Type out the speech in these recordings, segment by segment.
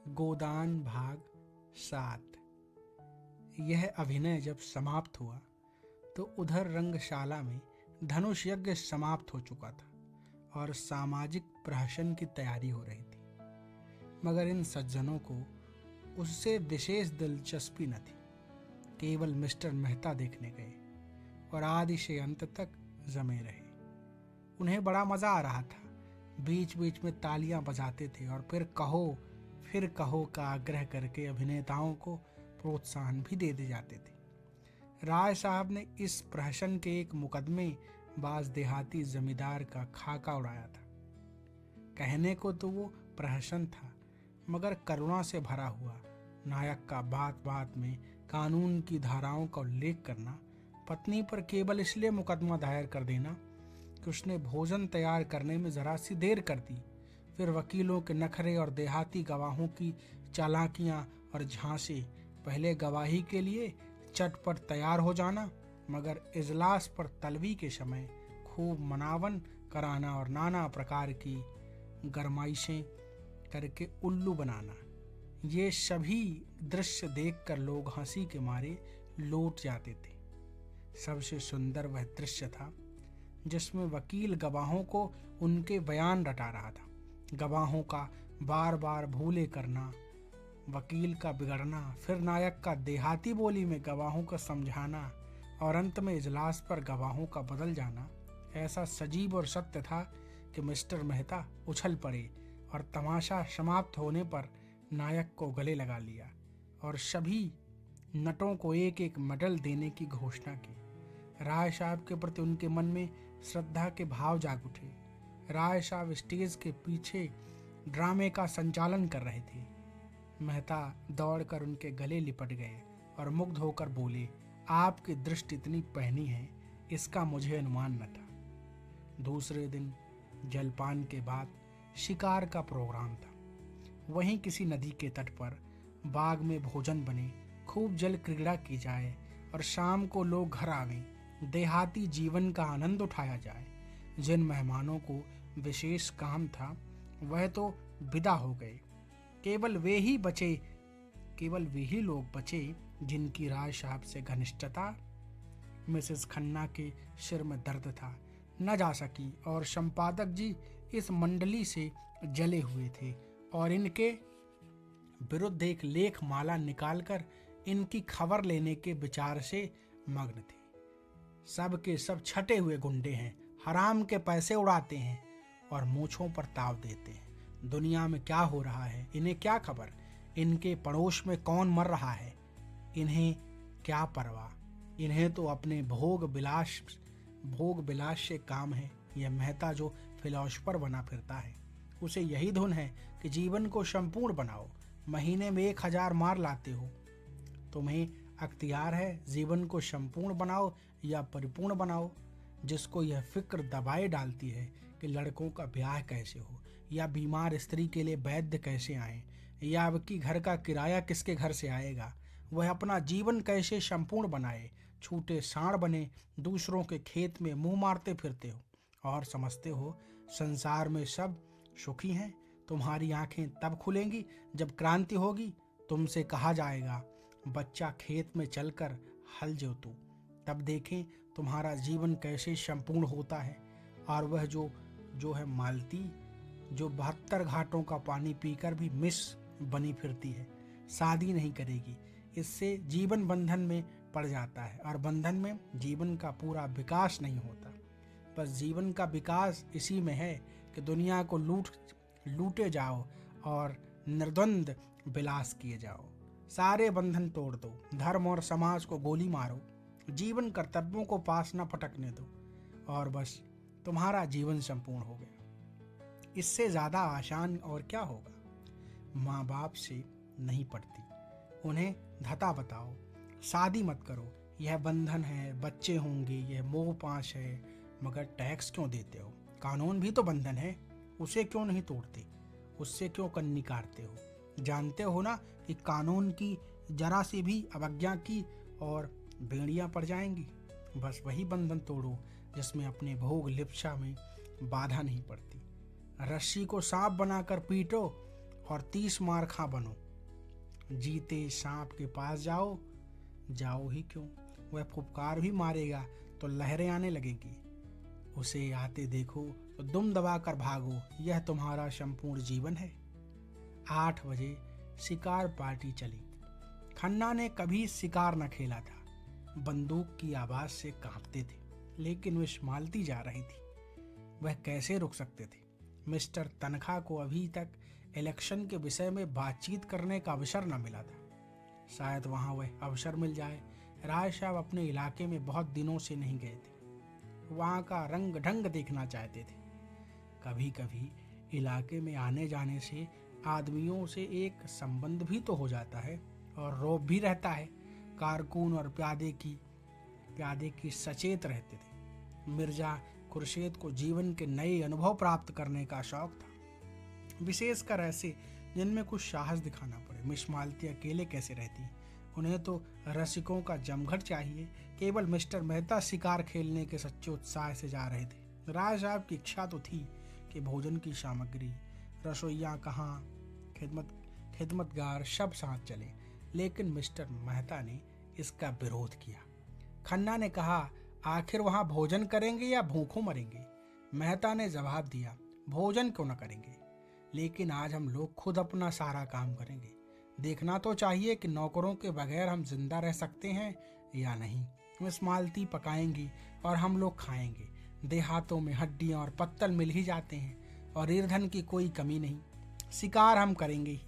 गोदान भाग 7। यह अभिनय जब समाप्त हुआ तो उधर रंगशाला में धनुष यज्ञ समाप्त हो चुका था और सामाजिक प्रहसन की तैयारी हो रही थी, मगर इन सज्जनों को उससे विशेष दिलचस्पी न थी। केवल मिस्टर मेहता देखने गए और आदि से अंत तक जमे रहे। उन्हें बड़ा मजा आ रहा था। बीच बीच में तालियां बजाते थे और फिर कहो का आग्रह करके अभिनेताओं को प्रोत्साहन भी दे जाते थे। राय साहब ने इस प्रहसन के एक मुकदमे बाज देहाती जमींदार का खाका उड़ाया था। कहने को तो वो प्रहसन था, मगर करुणा से भरा हुआ। नायक का बात बात में कानून की धाराओं का उल्लेख करना, पत्नी पर केवल इसलिए मुकदमा दायर कर देना कि उसने भोजन तैयार करने में जरा सी देर कर दी, फिर वकीलों के नखरे और देहाती गवाहों की चालाकियां और झांसे, पहले गवाही के लिए चटपट तैयार हो जाना, मगर इजलास पर तलवी के समय खूब मनावन कराना और नाना प्रकार की गरमाइशें करके उल्लू बनाना। ये सभी दृश्य देखकर लोग हंसी के मारे लौट जाते थे। सबसे सुंदर वह दृश्य था जिसमें वकील गवाहों को उनके बयान रटा रहा था। गवाहों का बार बार भूले करना, वकील का बिगड़ना, फिर नायक का देहाती बोली में गवाहों को समझाना और अंत में इजलास पर गवाहों का बदल जाना ऐसा सजीव और सत्य था कि मिस्टर मेहता उछल पड़े और तमाशा समाप्त होने पर नायक को गले लगा लिया और सभी नटों को एक एक मेडल देने की घोषणा की। राय साहब के प्रति उनके मन में श्रद्धा के भाव जाग उठे। राय साहब स्टेज के पीछे ड्रामे का संचालन कर रहे थे। मेहता दौड़कर उनके गले लिपट गए और मुग्ध होकर बोले, आपकी दृष्टि इतनी पैनी है, इसका मुझे अनुमान न था। दूसरे दिन जलपान के बाद शिकार का प्रोग्राम था। वहीं किसी नदी के तट पर बाग में भोजन बने, खूब जल क्रीड़ा की जाए और शाम को लोग घर आवें, देहाती जीवन का आनंद उठाया जाए। जिन मेहमानों को विशेष काम था वह तो विदा हो गए। केवल वे ही लोग बचे जिनकी राय साहब से घनिष्ठता मिसेस खन्ना के सिर में दर्द था, न जा सकी और संपादक जी इस मंडली से जले हुए थे और इनके विरुद्ध एक लेख माला निकालकर इनकी खबर लेने के विचार से मग्न थे। सब के सब छटे हुए गुंडे हैं, हराम के पैसे उड़ाते हैं और मूंछों पर ताव देते हैं। दुनिया में क्या हो रहा है इन्हें क्या खबर, इनके पड़ोस में कौन मर रहा है इन्हें क्या परवाह। इन्हें तो अपने भोग विलास से काम है। यह मेहता जो फिलॉसफर बना फिरता है, उसे यही धुन है कि जीवन को संपूर्ण बनाओ। महीने में 1000 मार लाते हो, तुम्हें अख्तियार है जीवन को संपूर्ण बनाओ या परिपूर्ण बनाओ। जिसको यह फिक्र दबाए डालती है कि लड़कों का ब्याह कैसे हो, या बीमार स्त्री के लिए वैद्य कैसे आए, या अब की घर का किराया किसके घर से आएगा, वह अपना जीवन कैसे संपूर्ण बनाए, छूटे साड़ बने दूसरों के खेत में मुंह मारते फिरते हो और समझते हो संसार में सब सुखी हैं। तुम्हारी आंखें तब खुलेंगी जब क्रांति होगी। तुमसे कहा जाएगा, बच्चा खेत में चलकर हल जोतो, तब देखें तुम्हारा जीवन कैसे संपूर्ण होता है। और वह जो है मालती, जो 72 घाटों का पानी पीकर भी मिस बनी फिरती है, शादी नहीं करेगी। इससे जीवन बंधन में पड़ जाता है और बंधन में जीवन का पूरा विकास नहीं होता। बस जीवन का विकास इसी में है कि दुनिया को लूटे जाओ और निर्द्वंद विलास किए जाओ। सारे बंधन तोड़ दो, धर्म और समाज को गोली मारो, जीवन कर्तव्यों को पास न फटकने दो और बस तुम्हारा जीवन संपूर्ण हो गया। इससे ज्यादा आसान और क्या होगा। माँ बाप से नहीं पड़ती, उन्हें धता बताओ, शादी मत करो, यह बंधन है, बच्चे होंगे, यह मोह पाश है, मगर टैक्स क्यों देते हो। कानून भी तो बंधन है, उसे क्यों नहीं तोड़ते, उससे क्यों कन्नी काटते हो। जानते हो ना कि कानून की जरा सी भी अवज्ञा की और बेड़ियां पड़ जाएंगी। बस वही बंधन तोड़ो जिसमें अपने भोग लिप्सा में बाधा नहीं पड़ती। रस्सी को सांप बनाकर पीटो और 30 मार खा बनो। जीते सांप के पास जाओ, जाओ ही क्यों, वह फुफकार भी मारेगा तो लहरें आने लगेगी। उसे आते देखो तो दुम दबा कर भागो, यह तुम्हारा संपूर्ण जीवन है। 8 बजे शिकार पार्टी चली। खन्ना ने कभी शिकार न खेला था। बंदूक की आवाज से कांपते थे, लेकिन विश मालती जा रही थी। वह कैसे रुक सकते थे। मिस्टर तनखा को अभी तक इलेक्शन के विषय में बातचीत करने का अवसर न मिला था। शायद वहां वह अवसर मिल जाए। राय साहब अपने इलाके में बहुत दिनों से नहीं गए थे। वहां का रंग ढंग देखना चाहते थे। कभी कभी इलाके में आने जाने से आदमियों से एक संबंध भी तो हो जाता है और रौब भी रहता है। कारकुन और प्यादे की सचेत रहते थे। मिर्जा खुर्शीद को जीवन के नए अनुभव प्राप्त करने का शौक था, विशेषकर ऐसे जिनमें कुछ साहस दिखाना पड़े। मिस मालती अकेले कैसे रहती, उन्हें तो रसिकों का जमघट चाहिए। केवल मिस्टर मेहता शिकार खेलने के सच्चे उत्साह से जा रहे थे। राय साहब की इच्छा तो थी कि भोजन की सामग्री, रसोइया कहाँ, खिदमतगार सब साथ चले, लेकिन मिस्टर मेहता ने इसका विरोध किया। खन्ना ने कहा, आखिर वहां भोजन करेंगे या भूखों मरेंगे। मेहता ने जवाब दिया, भोजन क्यों न करेंगे, लेकिन आज हम लोग खुद अपना सारा काम करेंगे। देखना तो चाहिए कि नौकरों के बगैर हम जिंदा रह सकते हैं या नहीं। मिस मालती पकाएंगी और हम लोग खाएंगे। देहातों में हड्डियां और पत्तल मिल ही जाते हैं और ईंधन की कोई कमी नहीं। शिकार हम करेंगे ही।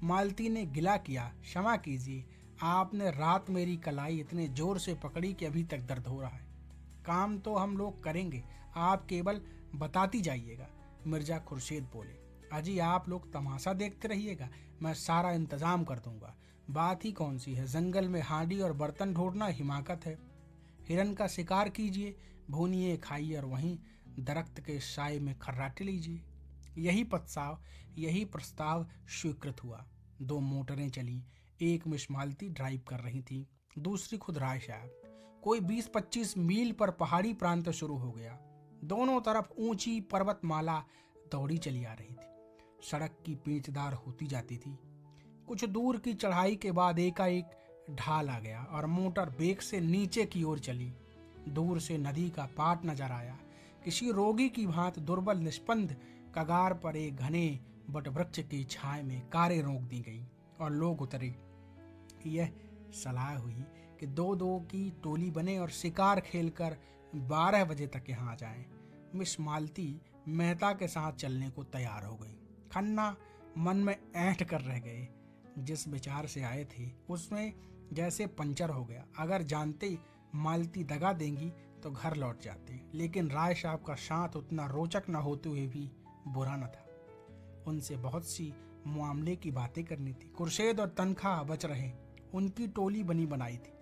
मालती ने गिला किया, क्षमा कीजिए, आपने रात मेरी कलाई इतने जोर से पकड़ी कि अभी तक दर्द हो रहा है। काम तो हम लोग करेंगे, आप केवल बताती जाइएगा। मिर्जा खुर्शीद बोले, अजी आप लोग तमाशा देखते रहिएगा, मैं सारा इंतजाम कर दूंगा। बात ही कौन सी है, जंगल में हांडी और बर्तन ढूंढना हिमाकत है। हिरन का शिकार कीजिए, भूनिए खाइए और वहीं दरख्त के साए में खर्राटे लीजिए। यही प्रस्ताव स्वीकृत हुआ। 2 मोटरें चली। एक मिस मालती ड्राइव कर रही थी, दूसरी खुद राय साहब। कोई 20-25 मील पर पहाड़ी प्रांत शुरू हो गया। दोनों तरफ ऊंची पर्वतमाला दौड़ी चली आ रही थी। सड़क की पेचदार होती जाती थी। कुछ दूर की चढ़ाई के बाद एकाएक ढाल आ गया और मोटर बेग से नीचे की ओर चली। दूर से नदी का पाट नजर आया। किसी रोगी की भांति दुर्बल निष्पंद कगार पर एक घने बटवृक्ष की छाया में कारें रोक दी गई और लोग उतरे। यह सलाह हुई कि 2-2 की टोली बने और शिकार खेलकर 12 बजे तक यहाँ आ जाएं। मिस मालती मेहता के साथ चलने को तैयार हो गई। खन्ना मन में ऐंठ कर रह गए। जिस विचार से आए थे उसमें जैसे पंचर हो गया। अगर जानते मालती दगा देंगी तो घर लौट जाते, लेकिन राय साहब का साथ उतना रोचक न होते हुए भी बुरा न था। उनसे बहुत सी मामले की बातें करनी थी। खुर्शीद और तनखा बच रहे। उनकी टोली बनी बनाई थी।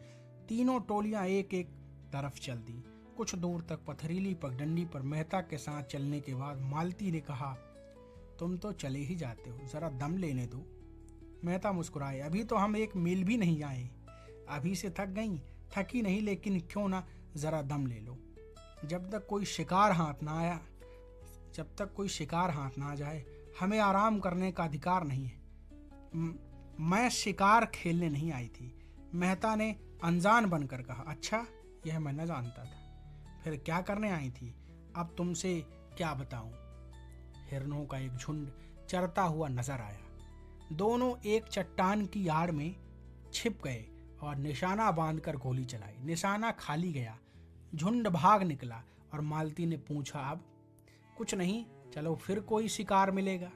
तीनों टोलियां एक एक तरफ चल दी। कुछ दूर तक पथरीली पगडंडी पर मेहता के साथ चलने के बाद मालती ने कहा, तुम तो चले ही जाते हो, जरा दम लेने दो। मेहता मुस्कुराए, अभी तो हम 1 मील भी नहीं आए। अभी से थक गई? थकी नहीं, लेकिन क्यों ना जरा दम ले लो। जब तक कोई शिकार हाथ ना आ जाए हमें आराम करने का अधिकार नहीं है। मैं शिकार खेलने नहीं आई थी, मेहता ने अनजान बनकर कहा। अच्छा, यह मैं न जानता था। फिर क्या करने आई थी? अब तुमसे क्या बताऊं। हिरनों का एक झुंड चरता हुआ नजर आया। दोनों एक चट्टान की आड़ में छिप गए और निशाना बांधकर गोली चलाई। निशाना खाली गया। झुंड भाग निकला और मालती ने पूछा, अब? कुछ नहीं, चलो फिर कोई शिकार मिलेगा।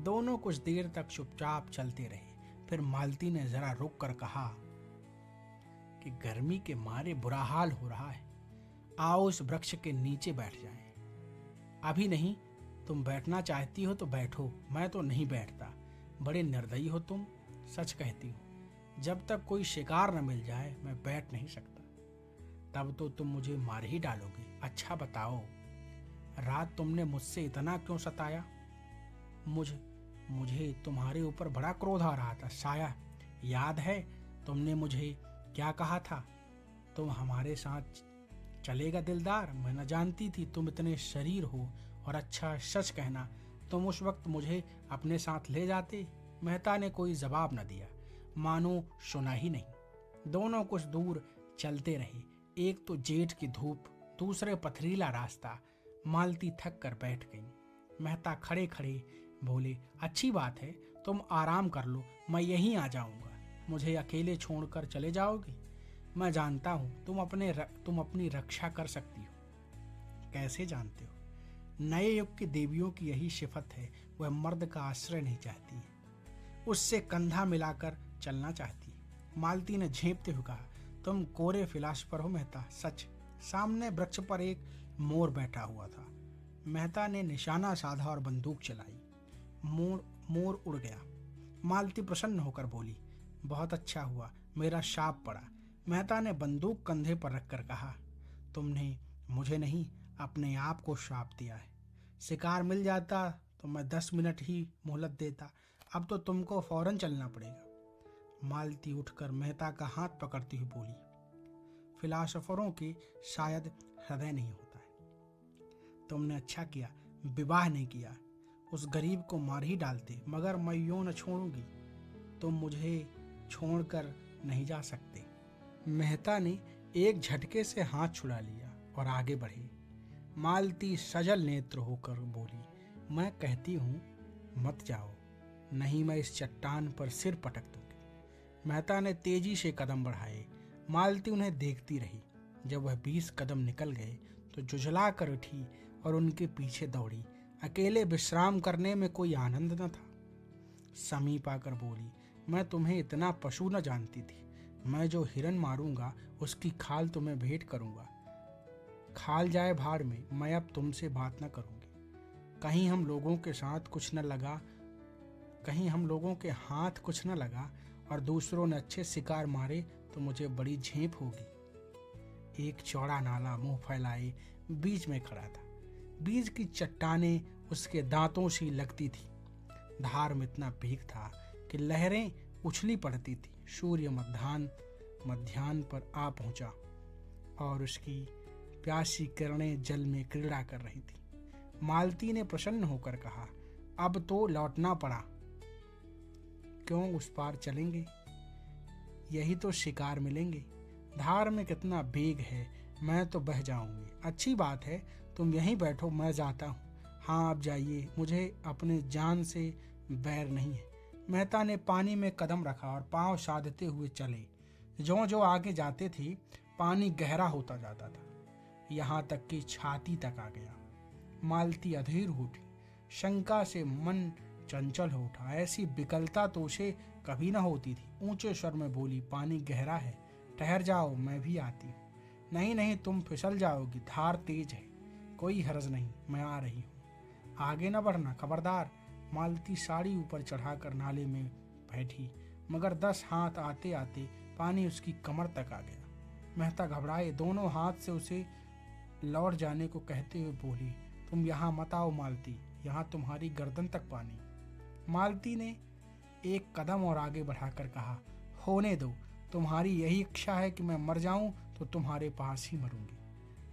दोनों कुछ देर तक चुपचाप चलते रहे। फिर मालती ने जरा रुक कर कहा कि गर्मी के मारे बुरा हाल हो रहा है, आओ इस वृक्ष के नीचे बैठ जाएं। अभी नहीं, तुम बैठना चाहती हो तो बैठो, मैं तो नहीं बैठता। बड़े निर्दयी हो तुम, सच कहती हो। जब तक कोई शिकार न मिल जाए मैं बैठ नहीं सकता। तब तो तुम मुझे मार ही डालोगे। अच्छा बताओ, रात तुमने मुझसे इतना क्यों सताया? मुझे तुम्हारे ऊपर बड़ा क्रोध आ रहा था। साया, याद है तुमने मुझे क्या कहा था? तुम हमारे साथ चलेगा दिलदार? मैं न जानती थी तुम इतने शरीर हो। और अच्छा, सच कहना, तुम उस वक्त मुझे अपने साथ ले जाते। मेहता ने कोई जवाब न दिया, मानो सुना ही नहीं। दोनों कुछ दूर चलते रहे। एक तो जेठ की धूप, दूसरे पथरीला रास्ता। मालती थक कर बैठ गई। मेहता खड़े खड़े बोले, अच्छी बात है, तुम आराम कर लो, मैं यहीं आ जाऊंगा। मुझे अकेले छोड़कर चले जाओगे? मैं जानता हूँ तुम अपनी रक्षा कर सकती हो। कैसे जानते हो? नए युग की देवियों की यही सिफत है, वह मर्द का आश्रय नहीं चाहती है, उससे कंधा मिलाकर चलना चाहती है। मालती ने झेंपते हुए कहा, तुम कोरे फिलासफर हो मेहता, सच। सामने वृक्ष पर एक मोर बैठा हुआ था। मेहता ने निशाना साधा और बंदूक चलाई। मोर उड़ गया। मालती प्रसन्न होकर बोली, बहुत अच्छा हुआ, मेरा शाप पड़ा। मेहता ने बंदूक कंधे पर रखकर कहा, तुमने मुझे नहीं, अपने आप को श्राप दिया है। शिकार मिल जाता तो मैं 10 मिनट ही मोहलत देता, अब तो तुमको फौरन चलना पड़ेगा। मालती उठकर मेहता का हाथ पकड़ती हुई बोली, फिलासफरों के शायद हृदय नहीं होता है। तुमने अच्छा किया विवाह नहीं किया, उस गरीब को मार ही डालते, मगर मैं यूं न छोड़ूंगी। तुम मुझे छोड़कर नहीं जा सकते। मेहता ने एक झटके से हाथ छुड़ा लिया और आगे बढ़े। मालती सजल नेत्र होकर बोली, मैं कहती हूँ मत जाओ, नहीं मैं इस चट्टान पर सिर पटक दूंगी। मेहता ने तेजी से कदम बढ़ाए। मालती उन्हें देखती रही। जब वह 20 कदम निकल गए तो जुझला कर उठी और उनके पीछे दौड़ी। अकेले विश्राम करने में कोई आनंद न था। समीप आकर बोली, मैं तुम्हें इतना पशु न जानती थी। मैं जो हिरन मारूंगा उसकी खाल तुम्हें भेंट करूंगा। खाल जाए भाड़ में, मैं अब तुमसे बात न करूंगी। कहीं हम लोगों के हाथ कुछ न लगा और दूसरों ने अच्छे शिकार मारे तो मुझे बड़ी झेप होगी। एक चौड़ा नाला मुंह फैलाए बीच में खड़ा था। बीच की चट्टानें उसके दांतों सी लगती थी। धार में इतना वेग था कि लहरें उछली पड़ती थी। सूर्य मध्याह्न पर आ पहुंचा और उसकी प्यासी किरणें जल में क्रीड़ा कर रही थी। मालती ने प्रसन्न होकर कहा, अब तो लौटना पड़ा, क्यों उस पार चलेंगे, यही तो शिकार मिलेंगे। धार में कितना वेग है, मैं तो बह जाऊंगी। अच्छी बात है, तुम यहीं बैठो, मैं जाता हूँ। हाँ आप जाइए, मुझे अपने जान से बैर नहीं है। मेहता ने पानी में कदम रखा और पांव साधते हुए चले। जो जो आगे जाते थे पानी गहरा होता जाता था, यहाँ तक कि छाती तक आ गया। मालती अधीर हो उठी। शंका से मन चंचल हो उठा। ऐसी विकलता तो उसे कभी न होती थी। ऊंचे स्वर में बोली, पानी गहरा है, ठहर जाओ, मैं भी आती हूँ। नहीं नहीं, तुम फिसल जाओगी, धार तेज है। कोई हर्ज नहीं, मैं आ रही हूँ। आगे न बढ़ना, खबरदार। मालती साड़ी ऊपर चढ़ाकर नाले में बैठी, मगर 10 हाथ आते आते पानी उसकी कमर तक आ गया। मेहता घबराए, दोनों हाथ से उसे लौट जाने को कहते हुए बोली, तुम यहाँ मत आओ मालती, यहाँ तुम्हारी गर्दन तक पानी। मालती ने एक कदम और आगे बढ़ाकर कहा, होने दो, तुम्हारी यही इच्छा है कि मैं मर जाऊं तो तुम्हारे पास ही मरूंगी।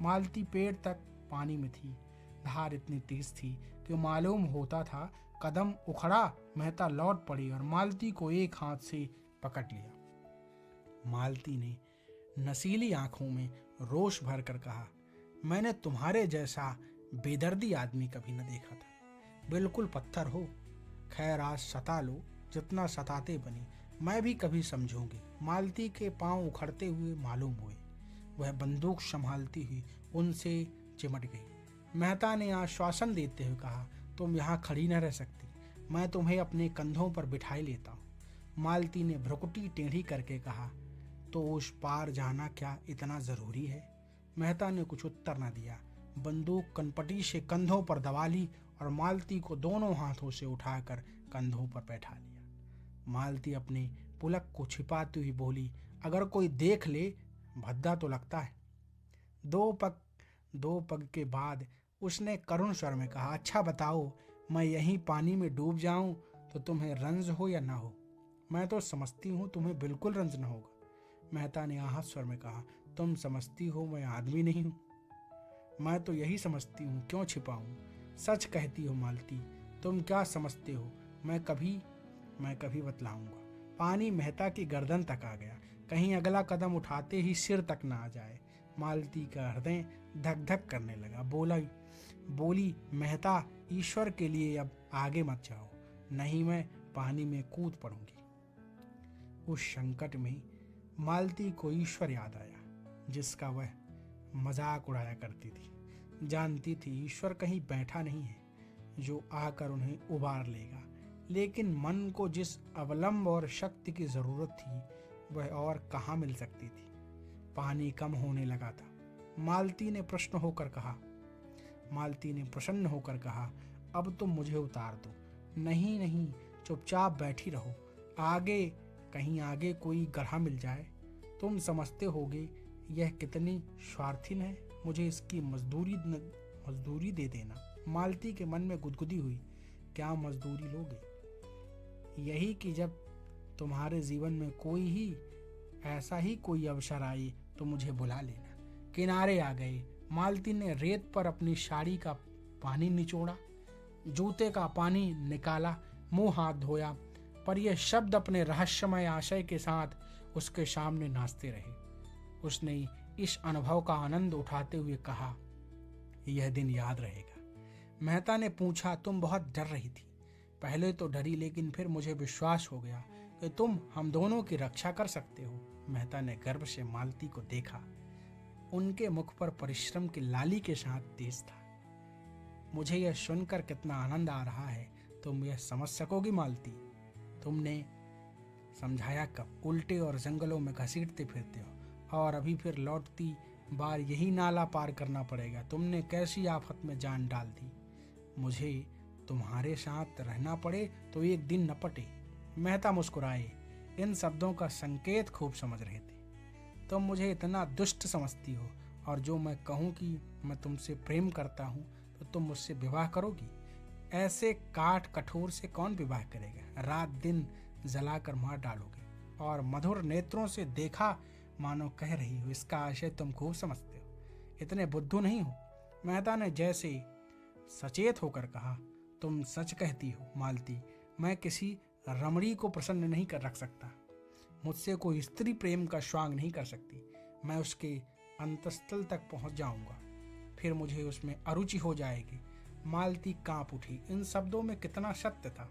मालती पेड़ तक पानी में थी। धार इतनी तेज थी कि मालूम होता था कदम उखड़ा, मेहता लौट पड़ी और मालती को एक हाथ से पकड़ लिया। मालती ने नसीली आंखों में रोष भर कर कहा, मैंने तुम्हारे जैसा बेदर्दी आदमी कभी न देखा था, बिल्कुल पत्थर हो। खैर आज सता लो, जितना सताते बने, मैं भी कभी समझूंगी। मालती के पांव उखड़ते हुए मालूम हुए। वह बंदूक संभालती हुई उनसे चिमट गई। मेहता ने आश्वासन देते हुए कहा, तुम यहाँ खड़ी न रह सकती, मैं तुम्हें अपने कंधों पर बिठाई लेता हूँ। मालती ने भ्रुकुटी टेढ़ी करके कहा, तो उस पार जाना क्या इतना जरूरी है? मेहता ने कुछ उत्तर न दिया। बंदूक कनपटी से कंधों पर दबा ली और मालती को दोनों हाथों से उठाकर कंधों पर बैठा लिया। मालती अपने पुलक को छिपाती हुई बोली, अगर कोई देख ले भद्दा तो लगता है। दो पग के बाद उसने करुण स्वर में कहा, अच्छा बताओ, मैं यहीं पानी में डूब जाऊं तो तुम्हें रंज हो या ना हो? मैं तो समझती हूँ तुम्हें बिल्कुल रंज न होगा। मेहता ने आहत स्वर में कहा, तुम समझती हो मैं आदमी नहीं हूँ? मैं तो यही समझती हूँ, क्यों छिपाऊं? सच कहती हो मालती, तुम क्या समझते हो मैं कभी बतलाऊंगा। पानी मेहता की गर्दन तक आ गया, कहीं अगला कदम उठाते ही सिर तक ना आ जाए। मालती का हृदय धक धक करने लगा। बोली मेहता, ईश्वर के लिए अब आगे मत जाओ, नहीं मैं पानी में कूद पड़ूंगी। उस संकट में मालती को ईश्वर याद आया, जिसका वह मजाक उड़ाया करती थी। जानती थी ईश्वर कहीं बैठा नहीं है जो आकर उन्हें उबार लेगा, लेकिन मन को जिस अवलंब और शक्ति की जरूरत थी वह और कहाँ मिल सकती थी। पानी कम होने लगा था। मालती ने प्रसन्न होकर कहा, अब तुम मुझे उतार दो। नहीं नहीं, चुपचाप बैठी रहो, कहीं आगे कोई गड्ढा मिल जाए। तुम समझते होगे यह कितनी स्वार्थीन है, मुझे इसकी मजदूरी दे देना। मालती के मन में गुदगुदी हुई, क्या मजदूरी लोगे? यही कि जब तुम्हारे जीवन में ऐसा ही कोई अवसर आए तो मुझे बुला लेना। किनारे आ गए। मालती ने रेत पर अपनी साड़ी का पानी निचोड़ा, जूते का पानी निकाला, मुंह हाथ धोया, पर यह शब्द अपने रहस्यमय आशय के साथ उसके सामने नाचते रहे। उसने इस अनुभव का आनंद उठाते हुए कहा, यह दिन याद रहेगा। मेहता ने पूछा, तुम बहुत डर रही थी? पहले तो डरी, लेकिन फिर मुझे विश्वास हो गया कि तुम हम दोनों की रक्षा कर सकते हो। मेहता ने गर्व से मालती को देखा। उनके मुख पर परिश्रम की लाली के साथ तेज था। मुझे यह सुनकर कितना आनंद आ रहा है तुम यह समझ सकोगी मालती। तुमने समझाया कब? उल्टे और जंगलों में घसीटते फिरते हो और अभी फिर लौटती बार यही नाला पार करना पड़ेगा। तुमने कैसी आफत में जान डाल दी। मुझे तुम्हारे साथ रहना पड़े तो एक दिन न पटे। मेहता मुस्कुराए। इन शब्दों का संकेत खूब समझ रहे थे। तुम मुझे इतना दुष्ट समझती हो और जो मैं कहूँ कि मैं तुमसे प्रेम करता हूँ तो तुम मुझसे विवाह करोगी? ऐसे काट कठोर से कौन विवाह करेगा? रात दिन जलाकर मार डालोगे और मधुर नेत्रों से देखा मानो कह रही हो। इसका आशय तुम खूब समझते हो, इतने बुद्धू नहीं हो। मेहता ने जैसे सचेत होकर कहा, तुम सच कहती हो मालती। मैं किसी रमणी को प्रसन्न नहीं कर रख सकता। मुझसे कोई स्त्री प्रेम का स्वांग नहीं कर सकती। मैं उसके अंतस्थल तक पहुंच जाऊंगा, फिर मुझे उसमें अरुचि हो जाएगी। मालती कांप उठी। इन शब्दों में कितना सत्य था।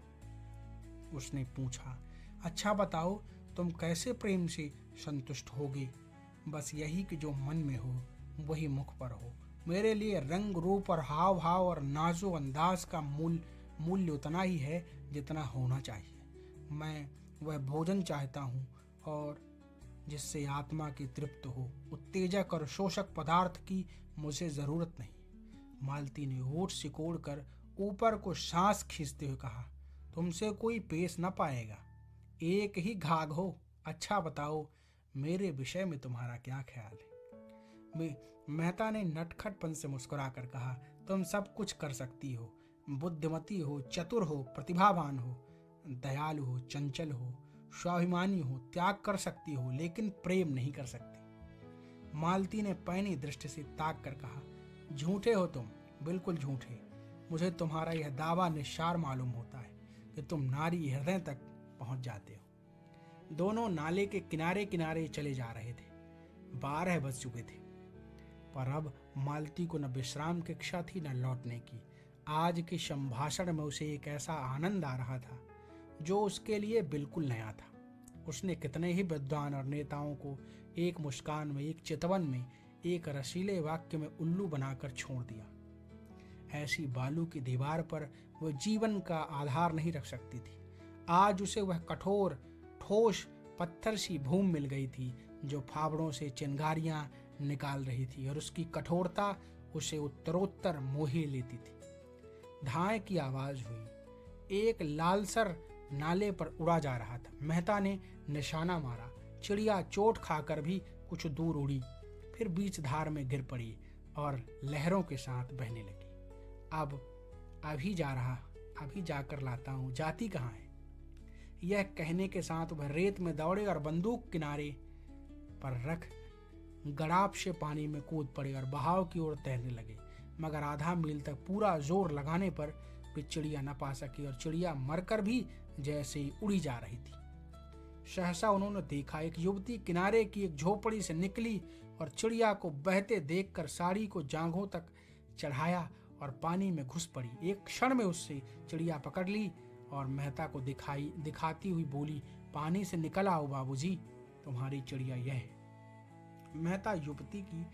उसने पूछा, अच्छा बताओ, तुम कैसे प्रेम से संतुष्ट होगे? बस यही कि जो मन में हो वही मुख पर हो। मेरे लिए रंग रूप और हाव भाव और नाजो अंदाज का मूल्य उतना ही है जितना होना चाहिए। मैं वह भोजन चाहता हूँ और जिससे आत्मा की तृप्त हो। उत्तेजक और शोषक पदार्थ की मुझे जरूरत नहीं। मालती ने होठ सिकोड़ कर ऊपर को सांस खींचते हुए कहा, तुमसे कोई पेश न पाएगा, एक ही घाघ हो। अच्छा बताओ, मेरे विषय में तुम्हारा क्या ख्याल है? मेहता ने नटखटपन से मुस्कुराकर कहा, तुम सब कुछ कर सकती हो। बुद्धिमती हो, चतुर हो, प्रतिभावान हो, दयालु हो, चंचल हो, स्वाभिमानी हो, त्याग कर सकती हो, लेकिन प्रेम नहीं कर सकती। मालती ने पैनी दृष्टि से ताक कर कहा, झूठे हो तुम, बिल्कुल झूठे। मुझे तुम्हारा यह दावा निस्सार मालूम होता है कि तुम नारी हृदय तक पहुंच जाते हो। दोनों नाले के किनारे किनारे चले जा रहे थे। 12 बज चुके थे, पर अब मालती को न विश्राम की इच्छा थी न लौटने की। आज के संभाषण में उसे एक ऐसा आनंद आ रहा था जो उसके लिए बिल्कुल नया था। उसने कितने ही विद्वान और नेताओं को एक मुस्कान में, एक चितवन में, एक रसीले वाक्य में उल्लू बनाकर छोड़ दिया। ऐसी बालू की दीवार पर वह जीवन का आधार नहीं रख सकती थी। आज उसे वह कठोर ठोस पत्थर सी भूमि मिल गई थी जो फावड़ों से चिंगारियां निकाल रही थी, और उसकी कठोरता उसे उत्तरोत्तर मोही लेती थी। धाए की आवाज हुई। एक लालसर नाले पर उड़ा जा रहा था। मेहता ने निशाना मारा। चिड़िया चोट खाकर भी कुछ दूर उड़ी, फिर बीच धार में गिर पड़ी और लहरों के साथ बहने लगी। अभी जाकर लाता हूँ, जाती कहाँ है? यह कहने के साथ वह रेत में दौड़े और बंदूक किनारे पर रख गड़ाप से पानी में कूद पड़े और बहाव की ओर तैरने लगे। मगर आधा मील तक पूरा जोर लगाने पर कि चिड़िया न पा सकी और चिड़िया मरकर भी जैसे उड़ी जा रही थी। सहसा उन्होंने देखा एक युवती किनारे की एक झोपड़ी से निकली और चिड़िया को बहते देखकर साड़ी को जांघों तक चढ़ाया और पानी में घुस पड़ी। एक क्षण में उससे चिड़िया पकड़ ली और मेहता को दिखाती हुई बोली, पानी से निकल आओ बाबूजी, तुम्हारी चिड़िया यह है। मेहता युवती की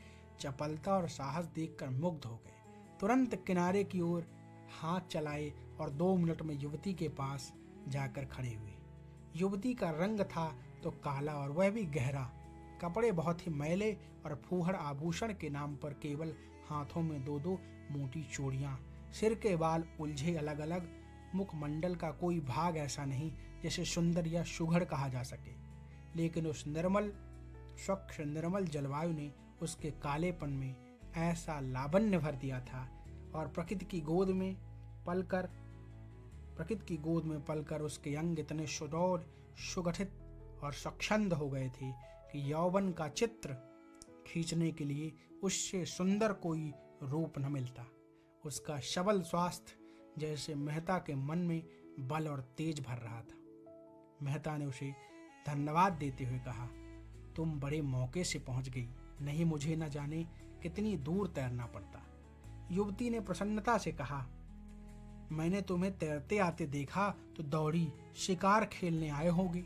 चपलता और साहस देखकर मुग्ध हो गए। तुरंत किनारे की ओर हाथ चलाए और 2 मिनट में युवती के पास जाकर खड़े हुए। युवती का रंग था तो काला और वह भी गहरा, कपड़े बहुत ही मैले और फूहड़, आभूषण के नाम पर केवल हाथों में 2-2 मोटी चूड़ियां, सिर के बाल उलझे अलग अलग, मुखमंडल का कोई भाग ऐसा नहीं जिसे सुंदर या सुघड़ कहा जा सके। लेकिन उस निर्मल स्वच्छ निर्मल जलवायु ने उसके कालेपन में ऐसा लावण्य भर दिया था और प्रकृति की गोद में पलकर उसके अंग इतने सुदृढ़, सुगठित और स्वच्छंद हो गए थे कि यौवन का चित्र खींचने के लिए उससे सुंदर कोई रूप न मिलता। उसका सबल स्वास्थ्य जैसे मेहता के मन में बल और तेज भर रहा था। मेहता ने उसे धन्यवाद देते हुए कहा, तुम बड़े मौके से पहुंच गई, नहीं मुझे न जाने कितनी दूर तैरना पड़ता। युवती ने प्रसन्नता से कहा, मैंने तुम्हें तैरते आते देखा तो दौड़ी, शिकार खेलने आए होगे।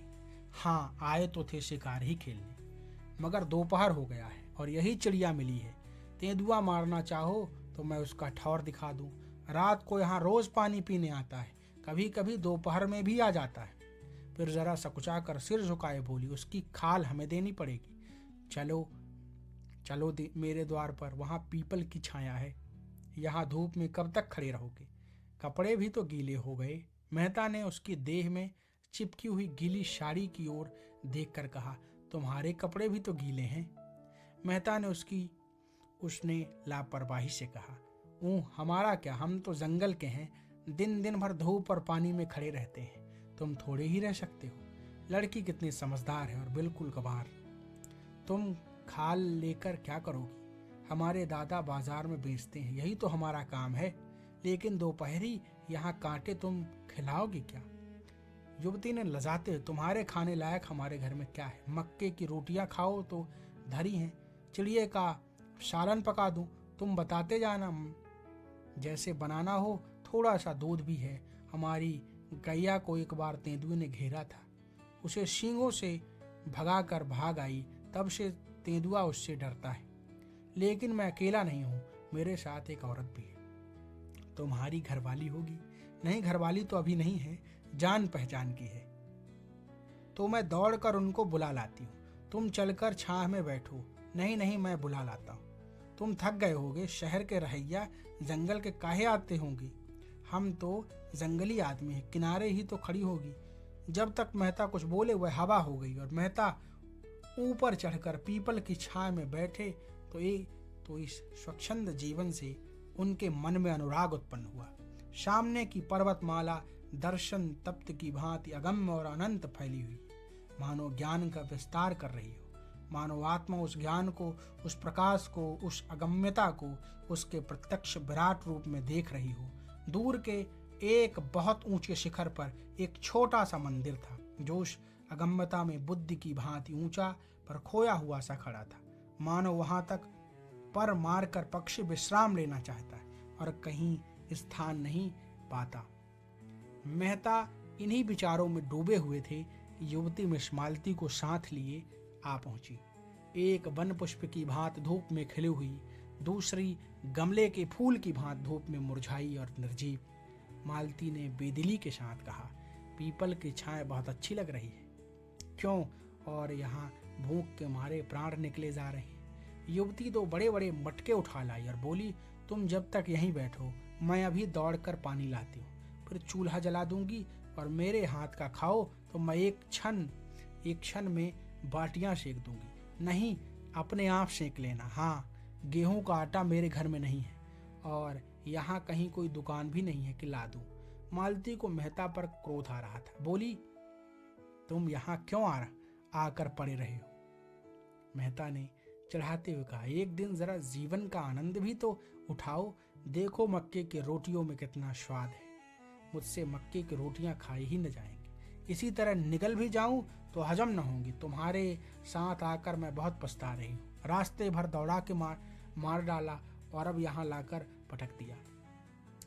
हाँ, आए तो थे शिकार ही खेलने, मगर दोपहर हो गया है और यही चिड़िया मिली है। तेंदुआ मारना चाहो तो मैं उसका ठौर दिखा दूं। रात को यहाँ रोज पानी पीने आता है, कभी कभी दोपहर में भी आ जाता है। फिर जरा सकुचा कर सिर झुकाए बोली, उसकी खाल हमें देनी पड़ेगी। चलो चलो मेरे द्वार पर, वहाँ पीपल की छाया है। यहाँ धूप में कब तक खड़े रहोगे? कपड़े भी तो गीले हो गए। मेहता ने उसकी देह में चिपकी हुई गीली साड़ी की ओर देखकर कहा, तुम्हारे कपड़े भी तो गीले हैं। मेहता ने उसने लापरवाही से कहा, हमारा क्या, हम तो जंगल के हैं, दिन दिन भर धूप और पानी में खड़े रहते हैं, तुम थोड़े ही रह सकते हो। लड़की कितनी समझदार है और बिल्कुल गवार। तुम खाल लेकर क्या करोगी? हमारे दादा बाजार में बेचते हैं, यही तो हमारा काम है। लेकिन दोपहरी यहाँ कांटे तुम खिलाओगी क्या? युवती ने लजाते हुए, तुम्हारे खाने लायक हमारे घर में क्या है? मक्के की रोटियां खाओ तो धरी हैं, चिड़िए का सालन पका दूं, तुम बताते जाना जैसे बनाना हो। थोड़ा सा दूध भी है। हमारी गैया को एक बार तेंदुए ने घेरा था, उसे सींगों से भगाकर भाग आई, तब से तेंदुआ उससे डरता है। लेकिन मैं अकेला नहीं हूँ, मेरे साथ एक औरत भी है। तुम्हारी घरवाली होगी? नहीं, घरवाली तो अभी नहीं है, जान पहचान की है, तो मैं दौड़कर उनको बुला लाती हूँ। तुम चलकर छांव में बैठो। नहीं नहीं, मैं बुला लाता हूँ। तुम थक गए होगे, शहर के रहिया जंगल के काहे आते होंगे? हम तो जंगली आदमी हैं, किनारे ही तो खड़ी होगी। जब तक मेहता कुछ बोले वह हवा हो गई और मेहता ऊपर चढ़कर पीपल की छाया में बैठे तो इस स्वच्छंद जीवन से उनके मन में अनुराग उत्पन्न हुआ। सामने की पर्वतमाला दर्शन तप्त की भांति अगम्य और अनंत फैली हुई, मानो ज्ञान का विस्तार कर रही हो। मानो आत्मा उस ज्ञान को, उस प्रकाश को, उस अगम्यता को उसके प्रत्यक्ष विराट रूप में देख रही हो। दूर के एक बहुत ऊंचे शिखर पर एक छोटा सा मंदिर था, जो उस अगम्यता में बुद्धि की भांति ऊंचा पर खोया हुआ सा खड़ा था। मानो वहां तक पर मारकर पक्षी विश्राम लेना चाहता है और कहीं स्थान नहीं पाता। मेहता इन्हीं विचारों में डूबे हुए थे। युवती मिस मालती को साथ लिए आ पहुंची। एक वन पुष्प की भांति धूप में खिली हुई, दूसरी गमले के फूल की भांति धूप में मुरझाई और निर्जीव। मालती ने बेदिली के साथ कहा, पीपल की छाया बहुत अच्छी लग रही है। क्यों? और यहाँ भूख के मारे प्राण निकले जा रहे हैं। युवती 2 बड़े बड़े मटके उठा लाई और बोली, तुम जब तक यहीं बैठो, मैं अभी दौड़कर पानी लाती हूँ, फिर चूल्हा जला दूंगी और मेरे हाथ का खाओ तो मैं एक क्षण में बाटियां सेक दूंगी। नहीं, अपने आप सेक लेना। हाँ, गेहूं का आटा मेरे घर में नहीं है और यहाँ कहीं कोई दुकान भी नहीं है कि ला दूं। मालती को मेहता पर क्रोध आ रहा था। बोली, तुम यहाँ क्यों आकर पड़े रहे हो? मेहता ने चढ़ाते हुए कहा, एक दिन जरा जीवन का आनंद भी तो उठाओ। देखो मक्के की रोटियों में कितना स्वाद है। मुझसे मक्के की रोटियां खाई ही न जाएंगी। इसी तरह निगल भी जाऊं तो हजम न होंगी। तुम्हारे साथ आकर मैं बहुत पछता रही हूँ। रास्ते भर दौड़ा के मार डाला और अब यहाँ लाकर पटक दिया।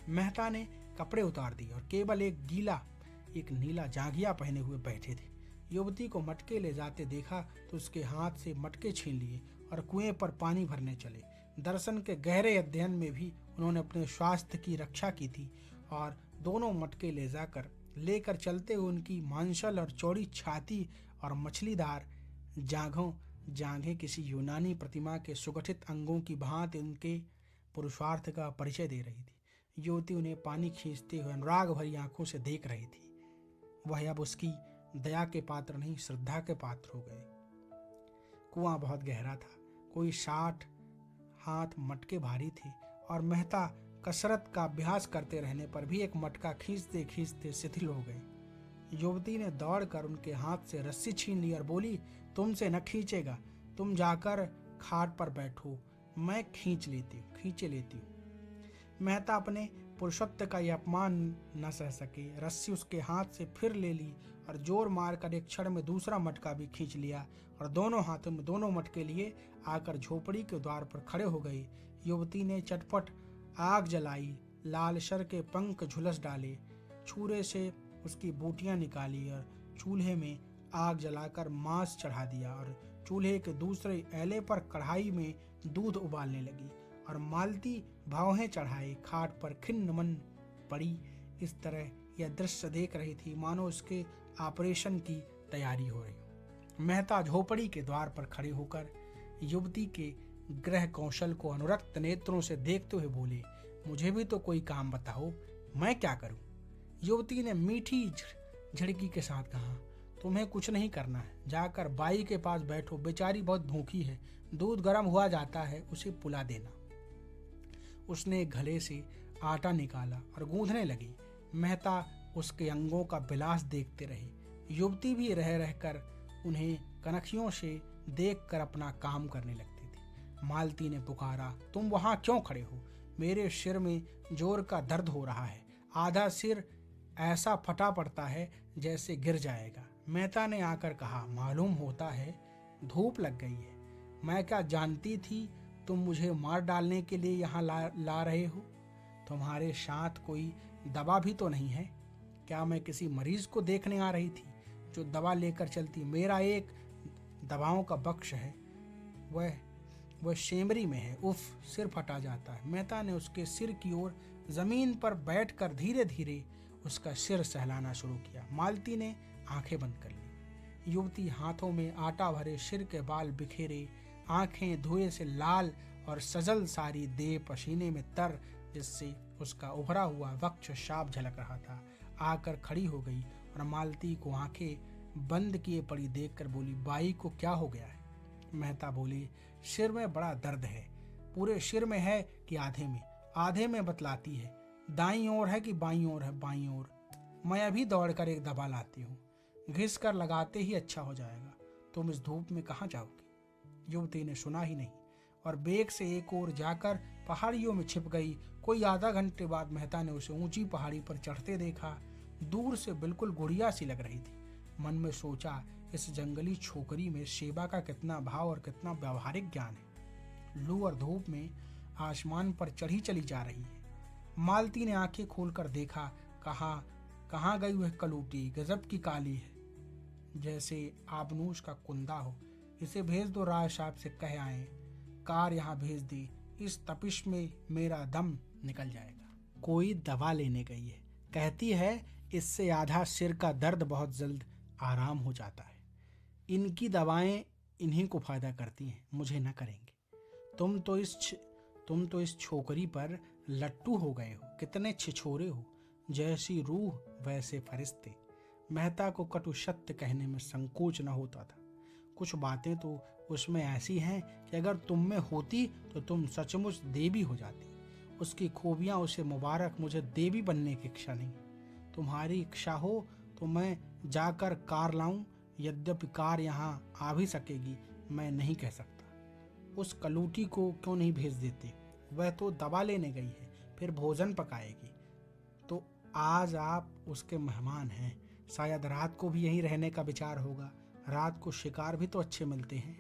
मेहता ने कपड़े उतार दिए और केवल एक नीला जांघिया पहने हुए बैठे थे। युवती को मटके ले जाते देखा तो उसके हाथ से मटके छीन लिए और कुएं पर पानी भरने चले। दर्शन के गहरे अध्ययन में भी उन्होंने अपने स्वास्थ्य की रक्षा की थी और दोनों मटके लेकर चलते हुए उनकी मांसल और चौड़ी छाती और मछलीदार जांघें किसी यूनानी प्रतिमा के सुगठित अंगों की भांति उनके पुरुषार्थ का परिचय दे रही थी। युवती उन्हें पानी खींचते हुए अनुराग भरी आंखों से देख रही थी। वह अब उसकी दया के पात्र नहीं, श्रद्धा के पात्र हो गए। कुआं बहुत गहरा था, कोई 60 हाथ मटके भारी थे और मेहता कसरत का अभ्यास करते रहने पर भी एक मटका खींचते खींचते शिथिल हो गए। युवती ने दौड़कर उनके हाथ से रस्सी छीन ली और बोली, तुमसे न खींचेगा, तुम जाकर खाट पर बैठो, मैं खींचे लेती हूँ। मेहता अपने पुरुषत्व का यह अपमान न सह सके। रस्सी उसके हाथ से फिर ले ली और जोर मारकर एक क्षण में दूसरा मटका भी खींच लिया और दोनों हाथों में दोनों मटके लिए आकर झोपड़ी के द्वार पर खड़े हो गए। युवती ने चटपट आग जलाई, लालशर के पंख झुलस डाले, छुरे से उसकी बूटियां निकाली और चूल्हे में आग जलाकर मांस चढ़ा दिया और चूल्हे के दूसरे एले पर कढ़ाई में दूध उबालने लगी और मालती भावें चढ़ाए खाट पर खिन्न मन पड़ी। इस तरह यह दृश्य देख रही थी मानो उसके ऑपरेशन की तैयारी हो रही। मेहता झोपड़ी के द्वार पर खड़े होकर युवती के गृह कौशल को अनुरक्त नेत्रों से देखते हुए बोले, मुझे भी तो कोई काम बताओ, मैं क्या करूं? युवती ने मीठी झिड़की के साथ कहा, तुम्हें कुछ नहीं करना है, जाकर बाई के पास बैठो, बेचारी बहुत भूखी है, दूध गर्म हुआ जाता है, उसे पुला देना। उसने गले से आटा निकाला और गूंथने लगी। मेहता उसके अंगों का विलास देखते रहे। युवती भी रह रहकर उन्हें कनखियों से देखकर अपना काम करने लगती थी। मालती ने पुकारा, तुम वहां क्यों खड़े हो? मेरे सिर में जोर का दर्द हो रहा है, आधा सिर ऐसा फटा पड़ता है जैसे गिर जाएगा। मेहता ने आकर कहा, मालूम होता है धूप लग गई है। मैं क्या जानती थी तुम मुझे मार डालने के लिए यहाँ ला रहे हो? तुम्हारे साथ कोई दवा भी तो नहीं है क्या? मैं किसी मरीज को देखने आ रही थी जो दवा लेकर चलती। मेरा एक दवाओं का बक्स है, वह शेमरी में है। उफ, सिर फटा जाता है। मेहता ने उसके सिर की ओर जमीन पर बैठकर धीरे धीरे उसका सिर सहलाना शुरू किया। मालती ने आंखें बंद कर ली। युवती हाथों में आटा भरे, सिर के बाल बिखेरे, आंखें धुएं से लाल और सजल सारी देह पसीने में तर, जिससे उसका उभरा हुआ वक्ष साफ झलक रहा था, आकर खड़ी हो गई और मालती को आंखें बंद किए पड़ी देखकर बोली, बाई को क्या हो गया है? मेहता बोली, सिर में बड़ा दर्द है। पूरे सिर में है कि आधे में? आधे में बतलाती है। दाईं ओर है कि बाईं ओर है? बाईं ओर। मैं अभी दौड़कर एक दवा लाती हूँ, घिस कर लगाते ही अच्छा हो जाएगा। तुम इस धूप में कहाँ जाओगी? युवती ने सुना ही नहीं और बेग से एक ओर जाकर पहाड़ियों में छिप गई। कोई आधा घंटे बाद मेहता ने उसे ऊंची पहाड़ी पर चढ़ते देखा। दूर से बिल्कुल गुड़िया सी लग रही थी। मन में सोचा, इस जंगली छोकरी में सेवा का कितना भाव और कितना व्यवहारिक ज्ञान है। लू और धूप में आसमान पर चढ़ी चली जा रही है। मालती ने आंखें खोलकर देखा। कहाँ गई वह कलूटी? गजब की काली है, जैसे आबनूस का कुंदा हो। इसे भेज दो, राय साहब से कह आए, कार यहाँ भेज दी। इस तपिश में मेरा दम निकल जाएगा। कोई दवा लेने गई है, कहती है इससे आधा सिर का दर्द बहुत जल्द आराम हो जाता है। इनकी दवाएं इन्हीं को फायदा करती हैं, मुझे न करेंगे। तुम तो इस छोकरी पर लट्टू हो गए हो। कितने छिछोरे हो, जैसी रूह वैसे फरिश्ते। मेहता को कटु सत्य कहने में संकोच न होता था। कुछ बातें तो उसमें ऐसी हैं कि अगर तुम में होती तो तुम सचमुच देवी हो जाती। उसकी खूबियां उसे मुबारक, मुझे देवी बनने की इच्छा नहीं। तुम्हारी इच्छा हो तो मैं जाकर कार लाऊं, यद्यपि कार यहाँ आ भी सकेगी, मैं नहीं कह सकता। उस कलूटी को क्यों नहीं भेज देते? वह तो दवा लेने गई है, फिर भोजन पकाएगी। तो आज आप उसके मेहमान हैं, शायद रात को भी यहीं रहने का विचार होगा। रात को शिकार भी तो अच्छे मिलते हैं।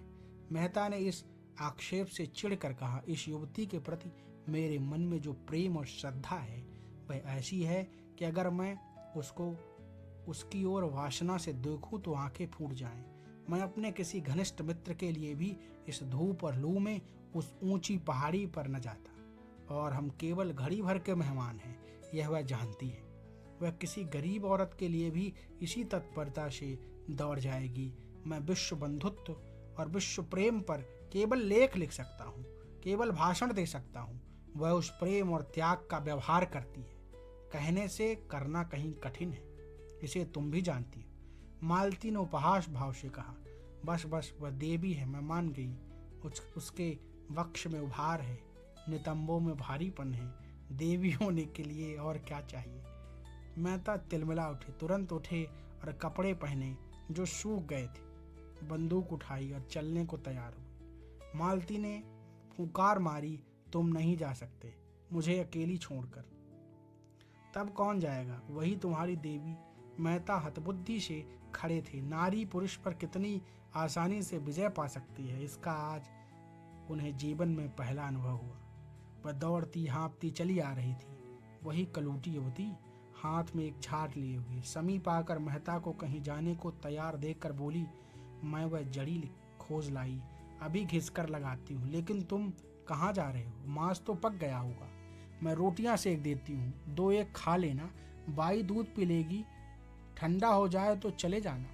मेहता ने इस आक्षेप से चिढ़कर कहा, इस युवती के प्रति मेरे मन में जो प्रेम और श्रद्धा है वह ऐसी है कि अगर मैं उसको उसकी ओर वासना से देखूं तो आंखें फूट जाएं। मैं अपने किसी घनिष्ठ मित्र के लिए भी इस धूप और लू में उस ऊंची पहाड़ी पर न जाता। और हम केवल घड़ी भर के मेहमान हैं, यह वह जानती है। वह किसी गरीब औरत के लिए भी इसी तत्परता से दौड़ जाएगी। मैं विश्व बंधुत्व और विश्व प्रेम पर केवल लेख लिख सकता हूँ, केवल भाषण दे सकता हूँ। वह उस प्रेम और त्याग का व्यवहार करती है। कहने से करना कहीं कठिन है, इसे तुम भी जानती हो। मालती ने उपहास भाव से कहा, बस बस, वह देवी है, मैं मान गई। उसके वक्ष में उभार है, नितंबों में भारीपन है। देवी होने के लिए और क्या चाहिए। मेहता तिलमिला उठे, तुरंत उठे और कपड़े पहने जो सूख गए थे, बंदूक उठाई और चलने को तैयार हुए। मालती ने फुकार मारी, तुम नहीं जा सकते मुझे अकेली छोड़कर। तब कौन जाएगा, वही तुम्हारी देवी। मेहता हतबुद्धि से खड़े थे। नारी पुरुष पर कितनी आसानी से विजय पा सकती है, इसका आज उन्हें जीवन में पहला अनुभव हुआ। वह दौड़ती हाँफती चली आ रही थी, वही कलूटी युवती, हाथ में एक झाट लिए हुई। समीप आकर मेहता को कहीं जाने को तैयार देखकर बोली, मैं वह जड़ी खोज लाई, अभी घिसकर लगाती हूँ। लेकिन तुम कहाँ जा रहे हो? मांस तो पक गया होगा, मैं रोटियां सेक देती हूँ, 2-1 खा लेना। बाई दूध पी लेगी, ठंडा हो जाए तो चले जाना।